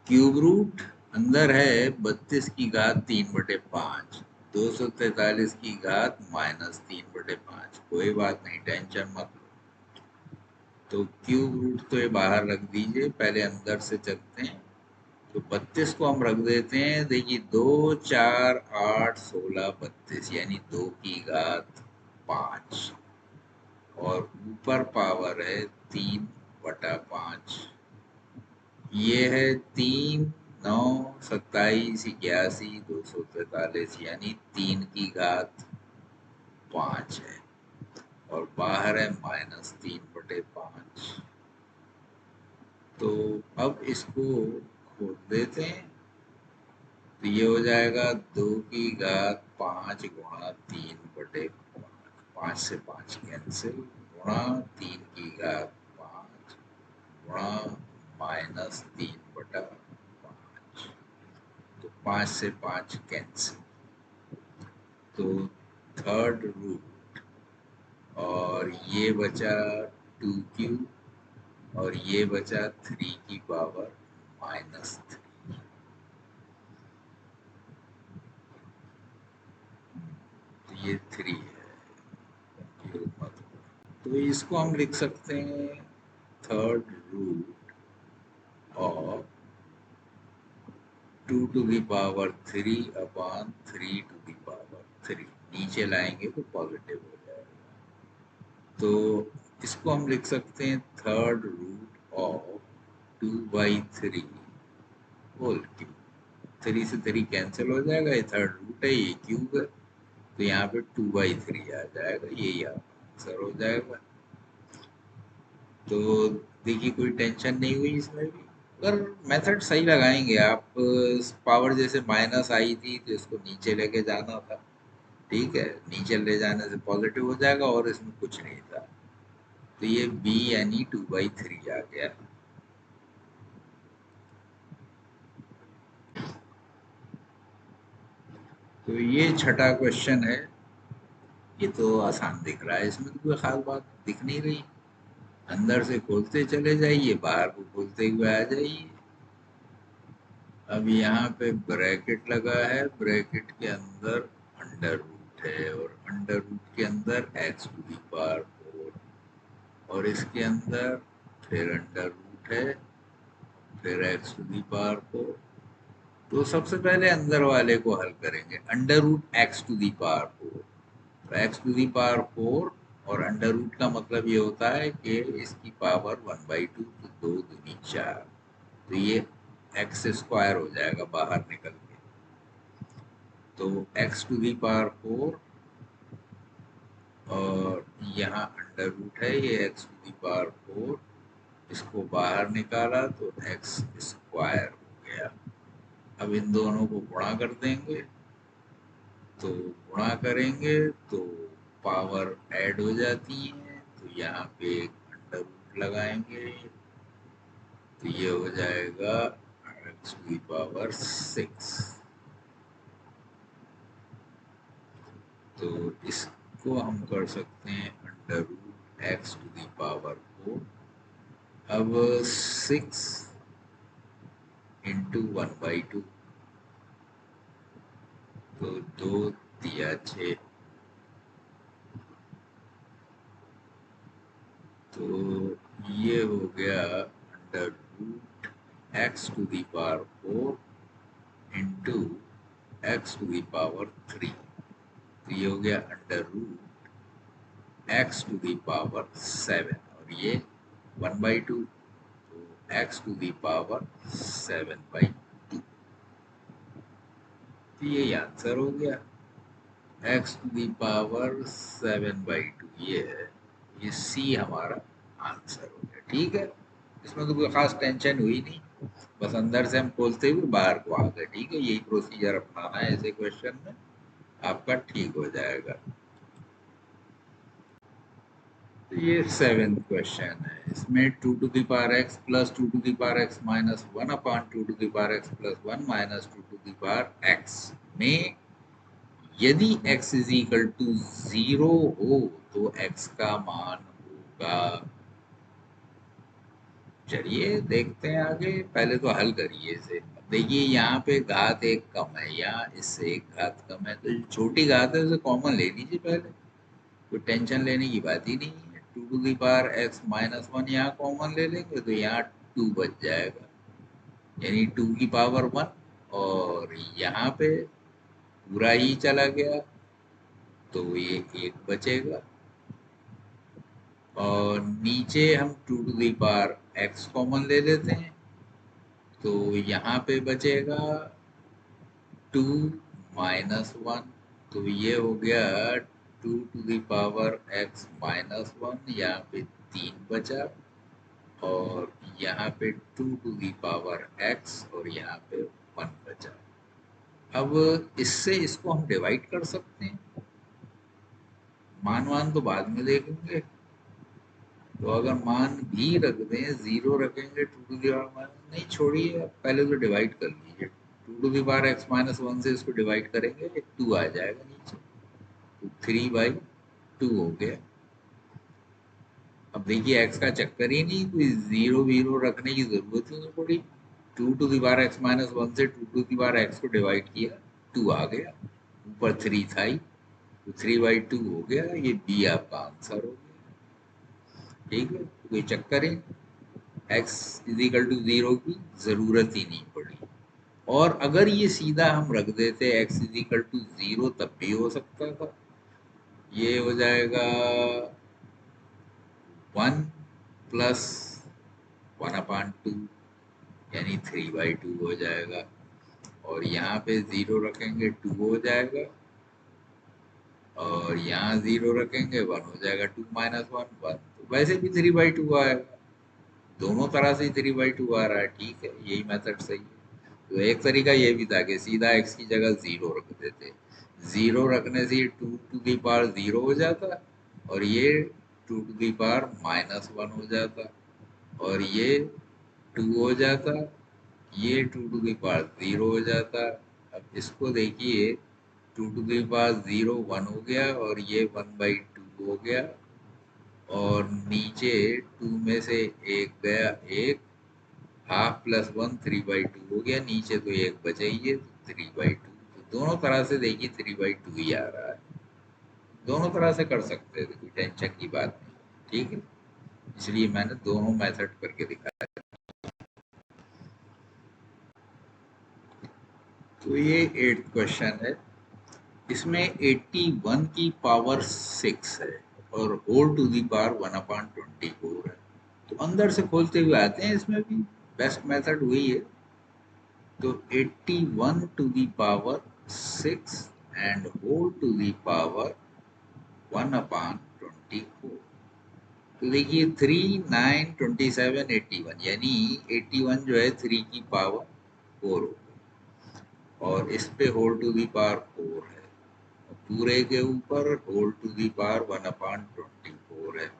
क्यूब रूट अंदर है 32 की घात 3/5, 243 की घात -3/5, कोई बात नहीं, टेंशन मत लो। तो क्यूब रूट तो ये बाहर रख दीजिए, पहले अंदर से चलते हैं। तो 32 को हम रख देते हैं, देखिए 2 4 8 16 32 यानी 2 की घात 5 और ऊपर पावर है 3/5, ये है 3 9 27 81 243 यानी 3 की घात 5 है और बाहर है -3/5। तो अब इसको खोल देते हैं, तो ये हो जाएगा 2 की घात 5 गुणा 3/5, 5 से 5 कैंसिल, गुणा 3 की घात 5 गुणा -3/5, तो 5 से 5 कैंसिल, तो थर्ड रूट और ये बचा 2q और ये बचा 3 की पावर -3। ये 3 है, तो इसको हम लिख सकते हैं third root of 2 to the power 3 upon 3 to the power 3। नीचे लाएंगे तो पॉजिटिव हो जाएगा, तो इसको हम लिख सकते हैं third root of 2/3 whole cube. 3 से 3 कैंसिल हो जाएगा, ये थर्ड रूट है, ये क्यूब है, तो यहाँ पे 2/3 आ जाएगा, यही आंसर हो जाएगा। तो देखिए कोई टेंशन नहीं हुई इसमें भी, अगर मेथड सही लगाएंगे आप। पावर जैसे माइनस आई थी तो इसको नीचे लेके जाना था, ठीक है, नीचे ले जाने से पॉजिटिव हो जाएगा और इसमें कुछ नहीं था, तो ये बी यानी 2/3 आ गया। तो ये छठा क्वेश्चन है, ये तो आसान दिख रहा है, इसमें तो कोई खास बात दिख नहीं रही। अंदर से खोलते चले जाइए, बाहर को खोलते हुए आ जाइए। अब यहाँ पे ब्रैकेट लगा है, ब्रैकेट के अंदर अंडर रूट है, और अंडर रूट के अंदर एक्स टू दी पावर 4, और इसके अंदर फिर अंडर रूट है, फिर एक्स टू दी पावर 4। तो सबसे पहले अंदर वाले को हल करेंगे, under root x to the power 4। तो एक्स टू दी पावर 4 और अंडर रूट का मतलब ये होता है कि इसकी पावर 1/2, तो 2 दूनी 4, तो ये एक्स स्क्वायर हो जाएगा बाहर निकल के। तो एक्स टू दी पावर 4 और यहाँ अंडर रूट है, ये एक्स टू दी पावर 4, इसको बाहर निकाला तो एक्स स्क्वायर हो गया। अब इन दोनों को गुणा कर देंगे, तो गुणा करेंगे तो पावर ऐड हो जाती है, तो यहाँ पे एक अंडर रूट लगाएंगे, तो ये हो जाएगा एक्स टू दी पावर 6। तो इसको हम कर सकते हैं under root x to the power 4। अब 6 इंटू 1/2, तो 2 दिया 6, तो ये हो गया under root x to the power 4 into x to the power 3, तो ये हो गया under root x to the power 7, और ये 1/2, तो एक्स टू दी पावर 7/2, तो यही आंसर हो गया, एक्स टू दी पावर 7/2, ये है, ये सी हमारा आंसर हो गया। ठीक है, इसमें तो कोई खास टेंशन हुई नहीं, बस अंदर से हम खोलते हुए बाहर को आ गए। ठीक है, यही प्रोसीजर अपनाना है ऐसे क्वेश्चन में, आपका ठीक हो जाएगा। तो ये 7th क्वेश्चन है, इसमें 2 to the power x plus 2 to the power x minus 1 upon 2 to the power x plus 1 minus 2 to the power x में यदि x इज इक्वल टू 0 हो तो x का मान होगा। चलिए देखते हैं आगे, पहले तो हल करिए इसे। देखिए यहाँ पे घात एक कम है, यहाँ इससे एक घात कम है, तो जो छोटी घात है उसे कॉमन ले लीजिए पहले, कोई टेंशन लेने की बात ही नहीं है। 2 to the power x minus 1 यहाँ कॉमन ले लेंगे तो यहाँ 2 बच जाएगा, यानी 2 की पावर 1, और यहाँ पे पूरा ही चला गया तो ये एक बचेगा, और नीचे हम 2 to the power x common ले लेते हैं, तो यहाँ पे बचेगा 2 माइनस 1, तो ये हो गया 2 to the power x minus 1, यहाँ पे 3 बचा, और यहाँ पे 2 टू दी पावर एक्स, और यहाँ पे 1 बचा। अब इससे इसको हम डिवाइड कर सकते हैं, मान मान तो बाद में देखेंगे, तो अगर मान भी रख दें, 0 रखेंगे, 2 टू दी पावर नहीं, छोड़िए, आप पहले तो डिवाइड कर लीजिए, 2 to the power x minus 1 से इसको डिवाइड करेंगे, 2 आ जाएगा नीचे, तो 3/2 हो गया। अब देखिए एक्स का चक्कर ही नहीं, कोई 0 रखने की जरूरत ही नहीं पड़ी, 2 to the power x minus 1 से 2 टू दी पावर एक्स को डिवाइड किया, 2 आ गया, ऊपर 3 था ही, तो 3/2 हो गया, ये बी आपका आंसर हो गया। ठीक है, तो कोई चक्कर ही x इजिकल टू 0 की जरूरत ही नहीं पड़ी। और अगर ये सीधा हम रख देते x इजिकल टू 0 तब भी हो सकता था। ये हो जाएगा 1 प्लस 1/2 यानी 3/2 हो जाएगा। और यहाँ पे 0 रखेंगे 2 हो जाएगा, और यहाँ 0 रखेंगे 1 हो जाएगा। 2 माइनस 1 1, तो वैसे भी 3/2 आएगा। दोनों तरह से 3/2 आ रहा है। ठीक है, यही मेथड सही है। तो एक तरीका ये भी था कि सीधा x की जगह 0 रख देते। 0 रखने से ये 2 टू दी पावर 0 हो जाता, और ये 2 टू दी पावर -1 हो जाता, और ये 2 हो जाता, ये 2 टू दी पावर 0 हो जाता। अब इसको देखिए, 2 टू दी पावर 0 1 हो गया, और ये 1/2 हो गया, और नीचे 2 में से एक गया, एक, हाफ प्लस 1 3/2 हो गया, नीचे तो एक बचा ही है, तो 3/2। तो दोनों तरह से देखिए 3/2 ही आ रहा है। दोनों तरह से कर सकते हैं, कोई टेंशन की बात नहीं। ठीक है, इसलिए मैंने दोनों मेथड करके दिखाया। तो ये 8th क्वेश्चन है। इसमें 81 की पावर 6 है, और होल टू दी पावर 1/24 है। तो अंदर से खोलते हुए आते हैं, इसमें भी बेस्ट मेथड वही है। तो 81 to the power 6 and whole to the power 1/24। तो देखिए 3 9 27 81, यानी 81 जो है 3 की पावर 4 हो गई, और इस पे होल टू दी पावर 4 है, पूरे के ऊपर होल टू दी पावर 1/24 है।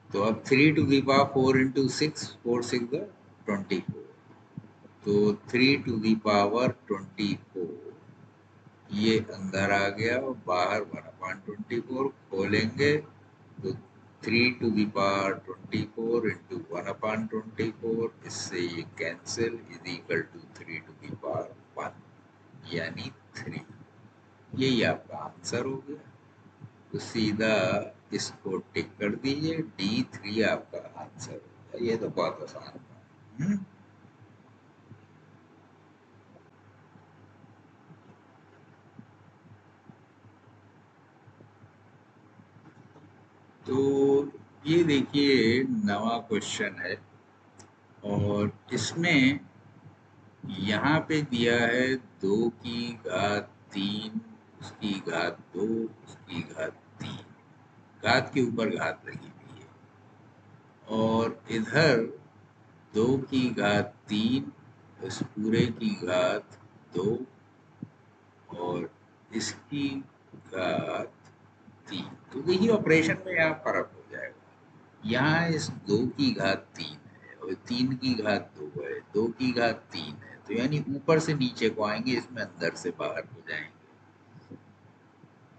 तो अब 3 टू दी पावर 4 इंटू 6, 4 6 24, तो 3 टू दी पावर 24 ये अंदर आ गया, और बाहर 1/24 खोलेंगे तो 3 टू दी पावर 24 इंटू 1/24, इससे ये cancel, is equal to 3 to the power 1 यानी 3। यही आपका आंसर हो गया। तो सीधा इसको टिक कर दीजिए, D3 आपका आंसर हो गया। ये तो बहुत आसान था। तो ये देखिए नवा क्वेश्चन है, और इसमें यहाँ पे दिया है 2 की घात 3, उसकी घात 2, उसकी घात 3, घात के ऊपर घात लगी हुई है। और इधर 2 की घात 3, इस पूरे की घात 2, और इसकी घात 3। तो देखिए ऑपरेशन में यहाँ फर्क हो जाएगा। यहाँ इस 2 की घात 3 है, और 3 की घात 2 है, 2 की घात 3 है, तो यानी ऊपर से नीचे को आएंगे, इसमें अंदर से बाहर हो जाएंगे।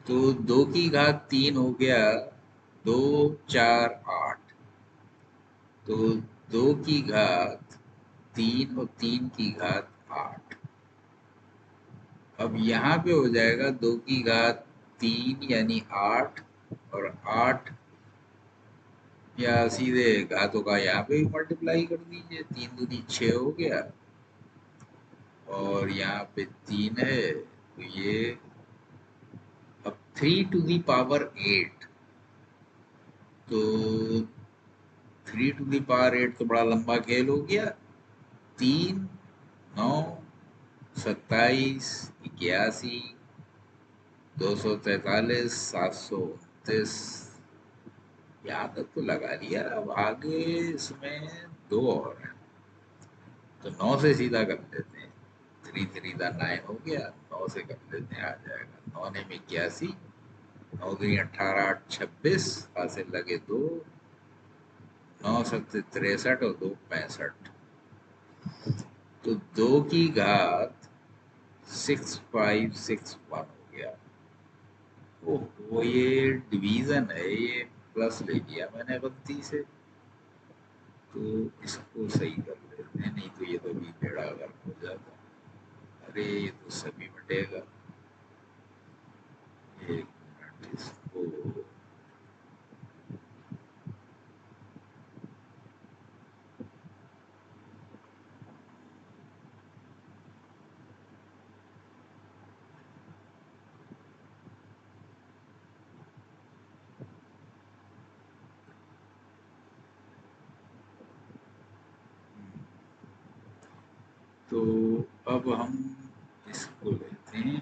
तो 2 की घात 3 हो गया 2 4 8, तो 2 की घात 3 और 3 की घात 8। अब यहाँ पे हो जाएगा 2 की घात 3 यानी 8, और 8, या सीधे घातों का यहाँ पे भी मल्टीप्लाई कर दीजिए, 3 दूनी 6 हो गया, और यहाँ पे 3 है, तो ये अब 3 टू दी पावर 8, तो 3 टू दी पावर 8 तो बड़ा लंबा खेल हो गया। 3 9 27 81 243 729, यहाँ तक तो लगा लिया। अब आगे इसमें 2 और हैं, तो 9 से सीधा कर लेते हैं। 3 3 9 हो गया, 9 से कर लेते हैं, आ जाएगा। 9 ने 81, 9 दूनी 18 8 26, हासिल लगे 2, 9 7 63 और 2 65। तो 2 की घात 6561 हो गया। ओह, ये डिवीजन है, ये प्लस ले लिया मैंने गलती से। तो इसको सही कर लेते हैं, नहीं तो ये तो भी बेड़ा गर्क हो जाता। अरे ये तो सभी मिटेगा, एक मिनट इसको, तो अब हम इसको लेते हैं।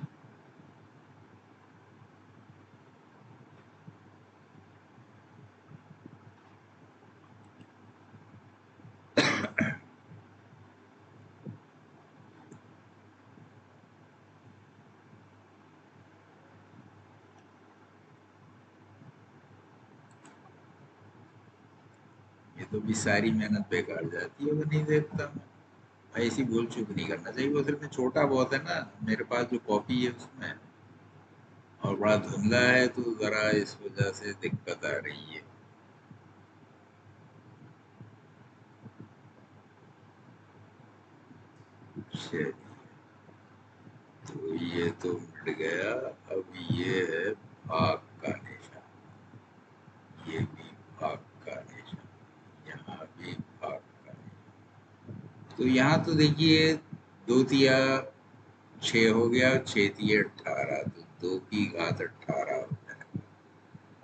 ये तो भी सारी मेहनत बेकार जाती है, वो नहीं देखता मैं। ऐसी भूल चूक नहीं करना चाहिए, वो सिर्फ छोटा बहुत है ना, मेरे पास जो कॉपी है उसमें, और बड़ा धुंधला है तो जरा इस वजह से दिक्कत आ रही है। चलिए, तो ये तो मिट गया। अब ये है भाग का निशान, ये भी भाग का निशान, यहाँ भी भाग का निशान। तो यहाँ तो देखिए, दो तिया 6 हो गया, 6 तिये 18, तो 2 की घात 18 हो जाएगा।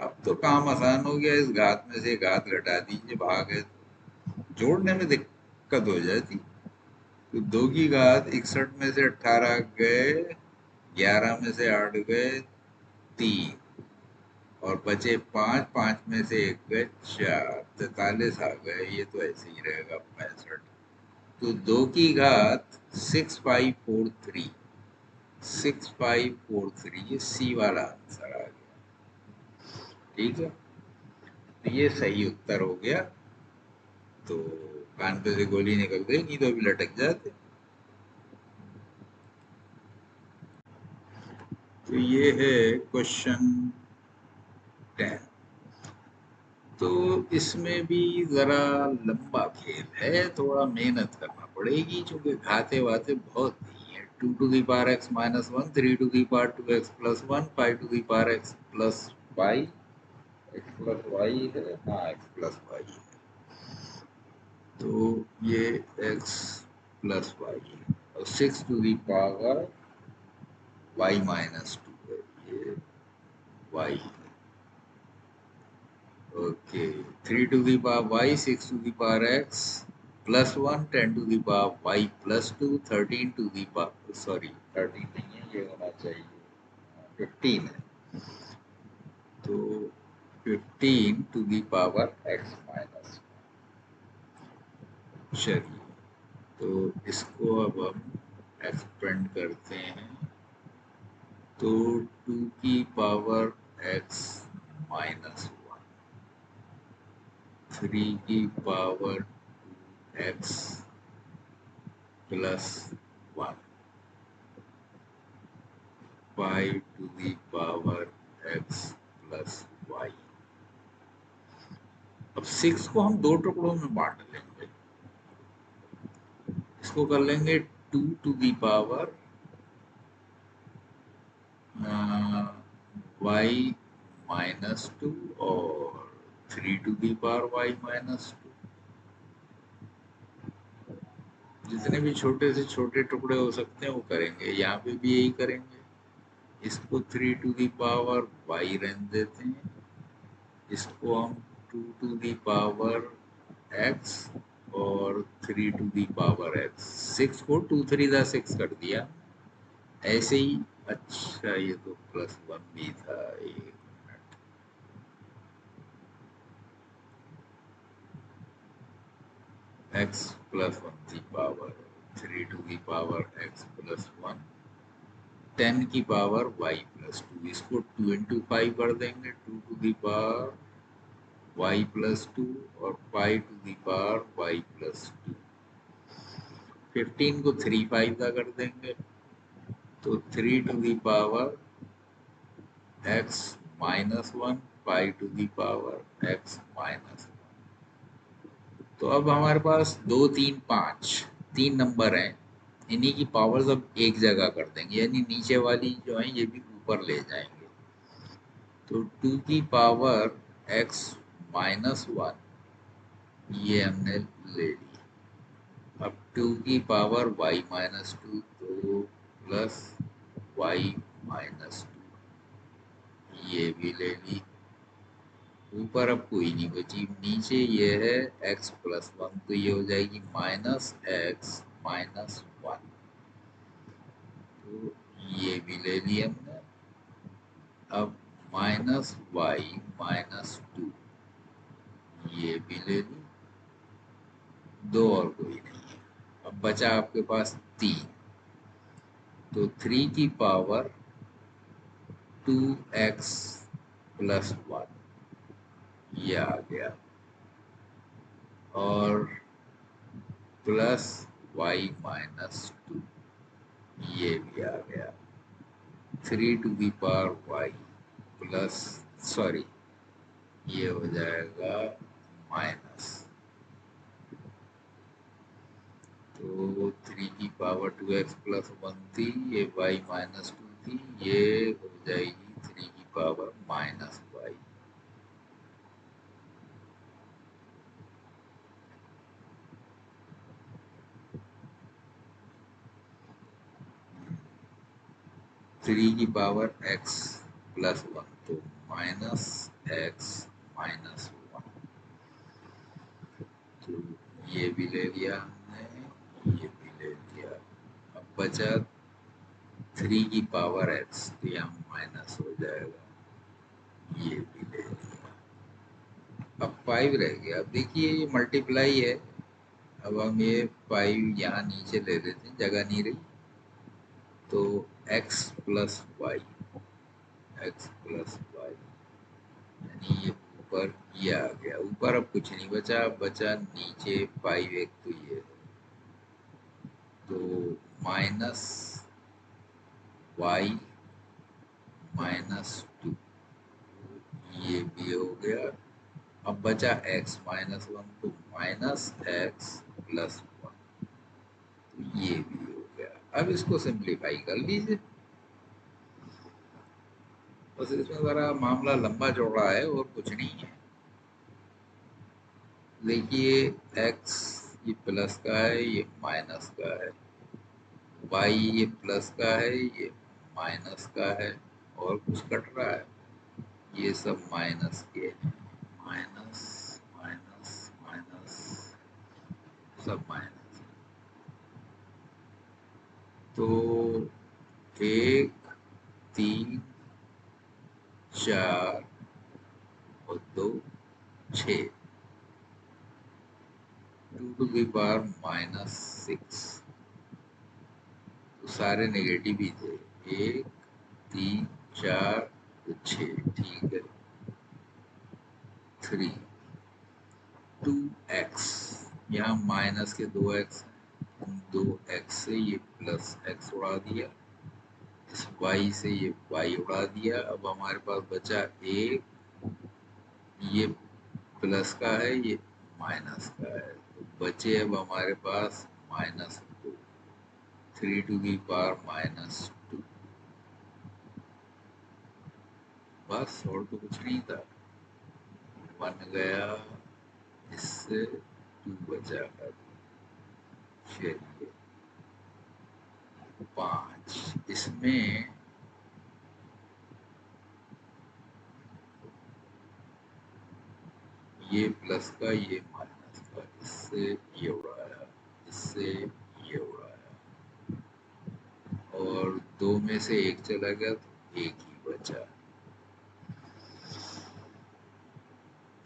अब तो काम आसान हो गया, इस घात में से घात घटा दीजिए, भाग है तो जोड़ने में दिक्कत हो जाती। तो 2 की घात 61 में से 18 गए, 11 में से 8 गए 3, और बचे 5, 5 में से 1 गए 4, 43 आ गए। ये तो ऐसे ही रहेगा 65। तो 2 की घात 6543, 6543, ये सी वाला आंसर आ गया। ठीक है, तो ये सही उत्तर हो गया। तो कान पे से गोली निकल गई, नहीं तो अभी लटक जाते। तो ये है क्वेश्चन 10। तो इसमें भी जरा लंबा खेल है, थोड़ा मेहनत करना पड़ेगी, क्योंकि घाते वाते बहुत नहीं है। 2 to the power x minus one, 3 to the power 2x plus one, 5 to the power x plus y, x plus y है, हाँ एक्स प्लस वाई है। तो ये एक्स प्लस वाई है, और 6 to the power y minus two है, ये y है। Okay, 3 to the power y, 6 to the power x plus one, 10 to the power Y plus two, 13 to the power, sorry 13 नहीं है, ये होना चाहिए 15 है। तो 15 to the power x minus. चलिए, तो इसको अब हम एक्सपेंड करते हैं। तो 2 की पावर एक्स माइनस वन, 3 की power x plus one, 5 to the power x plus y. अब 6 को हम दो टुकड़ों में बांट लेंगे, इसको कर लेंगे 2 to the power y minus two, और 3 to the power y minus two. जितने भी छोटे से छोटे टुकड़े हो सकते हैं वो करेंगे, यहाँ पे भी यही करेंगे। इसको 3 टू दी पावर वाई रहने देते हैं, इसको हम 2 टू दी पावर एक्स और 3 टू दी पावर एक्स, 6 को 2 3 दा 6 कर दिया ऐसे ही। अच्छा, ये तो प्लस वन भी था, एक मिनट, एक्स प्लस वन की power 3 to the power x plus one, 10 की पावर वाई प्लस टू, इसको 2 इंटू 5 कर देंगे, 2 to the power Y plus two, और 5 to the power Y plus two. 15 को 3 5 का कर देंगे, तो 3 to the power x minus one, 5 to the power x minus. तो अब हमारे पास 2 3 5 तीन नंबर हैं, इन्हीं की पावर्स अब एक जगह कर देंगे, यानी नीचे वाली जो है ये भी ऊपर ले जाएंगे। तो 2 की पावर x -1 ये हमने ले ली। अब 2 की पावर y -2 तो प्लस y -2 ये भी ले ली। ऊपर अब कोई नहीं बची, नीचे ये है x+1 तो ये हो जाएगी -x -1 तो ये भी ले लिया हमने। अब -y -2 ये भी ले ली। दो और कोई नहीं है। अब बचा आपके पास 3 तो 3 की पावर 2x+1 ये आ गया और प्लस y -2 ये भी आ गया। 3 to the power y plus sorry ये हो जाएगा माइनस, तो 3 की पावर 2x+1 थी, ये y-2 थी, ये हो जाएगी 3 की पावर -y। 3 की पावर x+1 तो -x-1 तो ये भी ले लिया हमने, ये भी ले लिया। अब बचा 3 की पावर x तो यहाँ माइनस हो जाएगा, ये भी ले लिया। अब 5 रह गया। अब देखिए ये मल्टीप्लाई है, अब हम ये 5 यहाँ नीचे ले लेते हैं, जगह नहीं रही तो x+y यानी ये ऊपर ये आ गया। ऊपर अब कुछ नहीं बचा, अब बचा नीचे 5 एक तो ये तो -y-2 ये भी हो गया। अब बचा x-1 तो -x+1 तो ये भी हो गया। अब इसको सिंप्लीफाई कर लीजिए। बस इसमें ज़रा मामला लंबा चौड़ा है और कुछ नहीं है। देखिए x ये प्लस का है, ये माइनस का है, y ये प्लस का है, ये माइनस का है और कुछ कट रहा है, ये सब माइनस के हैं। माइनस माइनस माइनस सब माइनस। तो 1 3 4 और 2 6 2 टू दी पावर -6 तो सारे नेगेटिव ही थे। 1 3 4 6 ठीक है। 3 2x यहाँ माइनस के 2x, 2x से ये प्लस x उड़ा दिया, इस y से ये y उड़ा दिया। अब हमारे पास बचा एक, ये प्लस का है, ये माइनस का है, तो बचे अब हमारे पास -2 3 टू दी पावर -2 बस और तो कुछ नहीं था। 1 गया, इससे 2 बचा। चलिए 5 इसमें ये प्लस का, ये माइनस का, इससे ये उड़ाया, इससे ये उड़ाया और 2 में से 1 चला गया तो 1 ही बचा।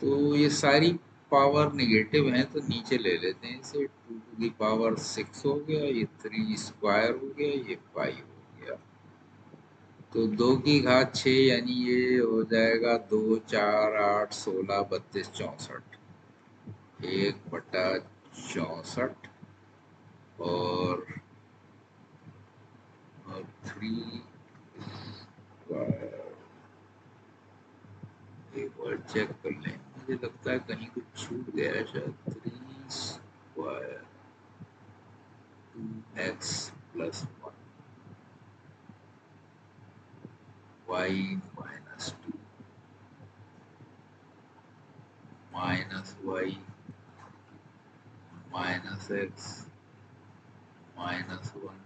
तो ये सारी पावर नेगेटिव हैं तो नीचे ले लेते हैं इसे। 2 टू दी पावर 6 हो गया, ये 3 स्क्वायर हो गया, ये 5 हो गया। तो 2 की घात 6 यानी ये हो जाएगा 2 4 8 16 32 64 1/64 और 3 एक बार चेक कर लें, मुझे लगता है कहीं कुछ छूट गया है शायद। 3 square 2x+1 y -2 minus y minus x minus one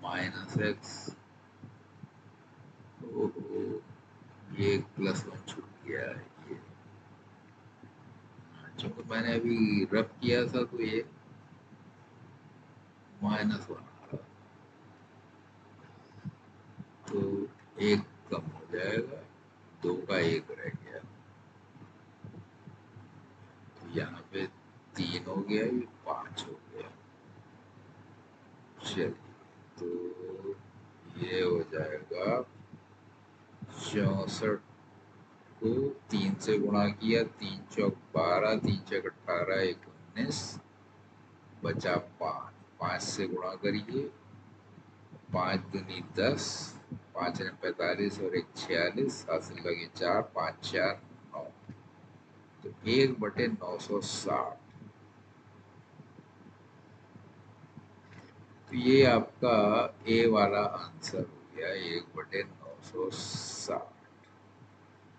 minus x. ओहो, ये एक प्लस वन छूट गया है ये, चूंकि मैंने अभी रब किया था तो ये माइनस वन आ रहा, तो एक कम हो जाएगा, दो का एक रह गया, तो यहाँ पे तीन हो गया, ये पांच हो गया। चलिए, तो ये हो जाएगा 64 को 3 से गुणा किया, 3 चौक 12, 3 चौक 18, एक 19, बचा 5, 5 से गुणा करिए, 5 दूनी 10, 5 ने 45 और एक 46, हासिल लगे 4, 5 4 9, तो 1/960। तो ये आपका ए वाला आंसर हो गया, 1/960,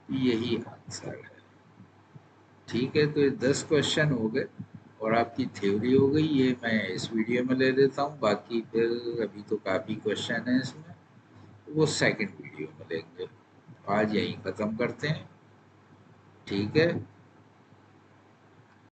यही आंसर है। ठीक है, तो ये 10 क्वेश्चन हो गए और आपकी थ्योरी हो गई। ये मैं इस वीडियो में ले लेता हूँ, बाकी फिर अभी तो काफ़ी क्वेश्चन है इसमें, वो सेकंड वीडियो में लेंगे। आज यहीं ख़त्म करते हैं, ठीक है।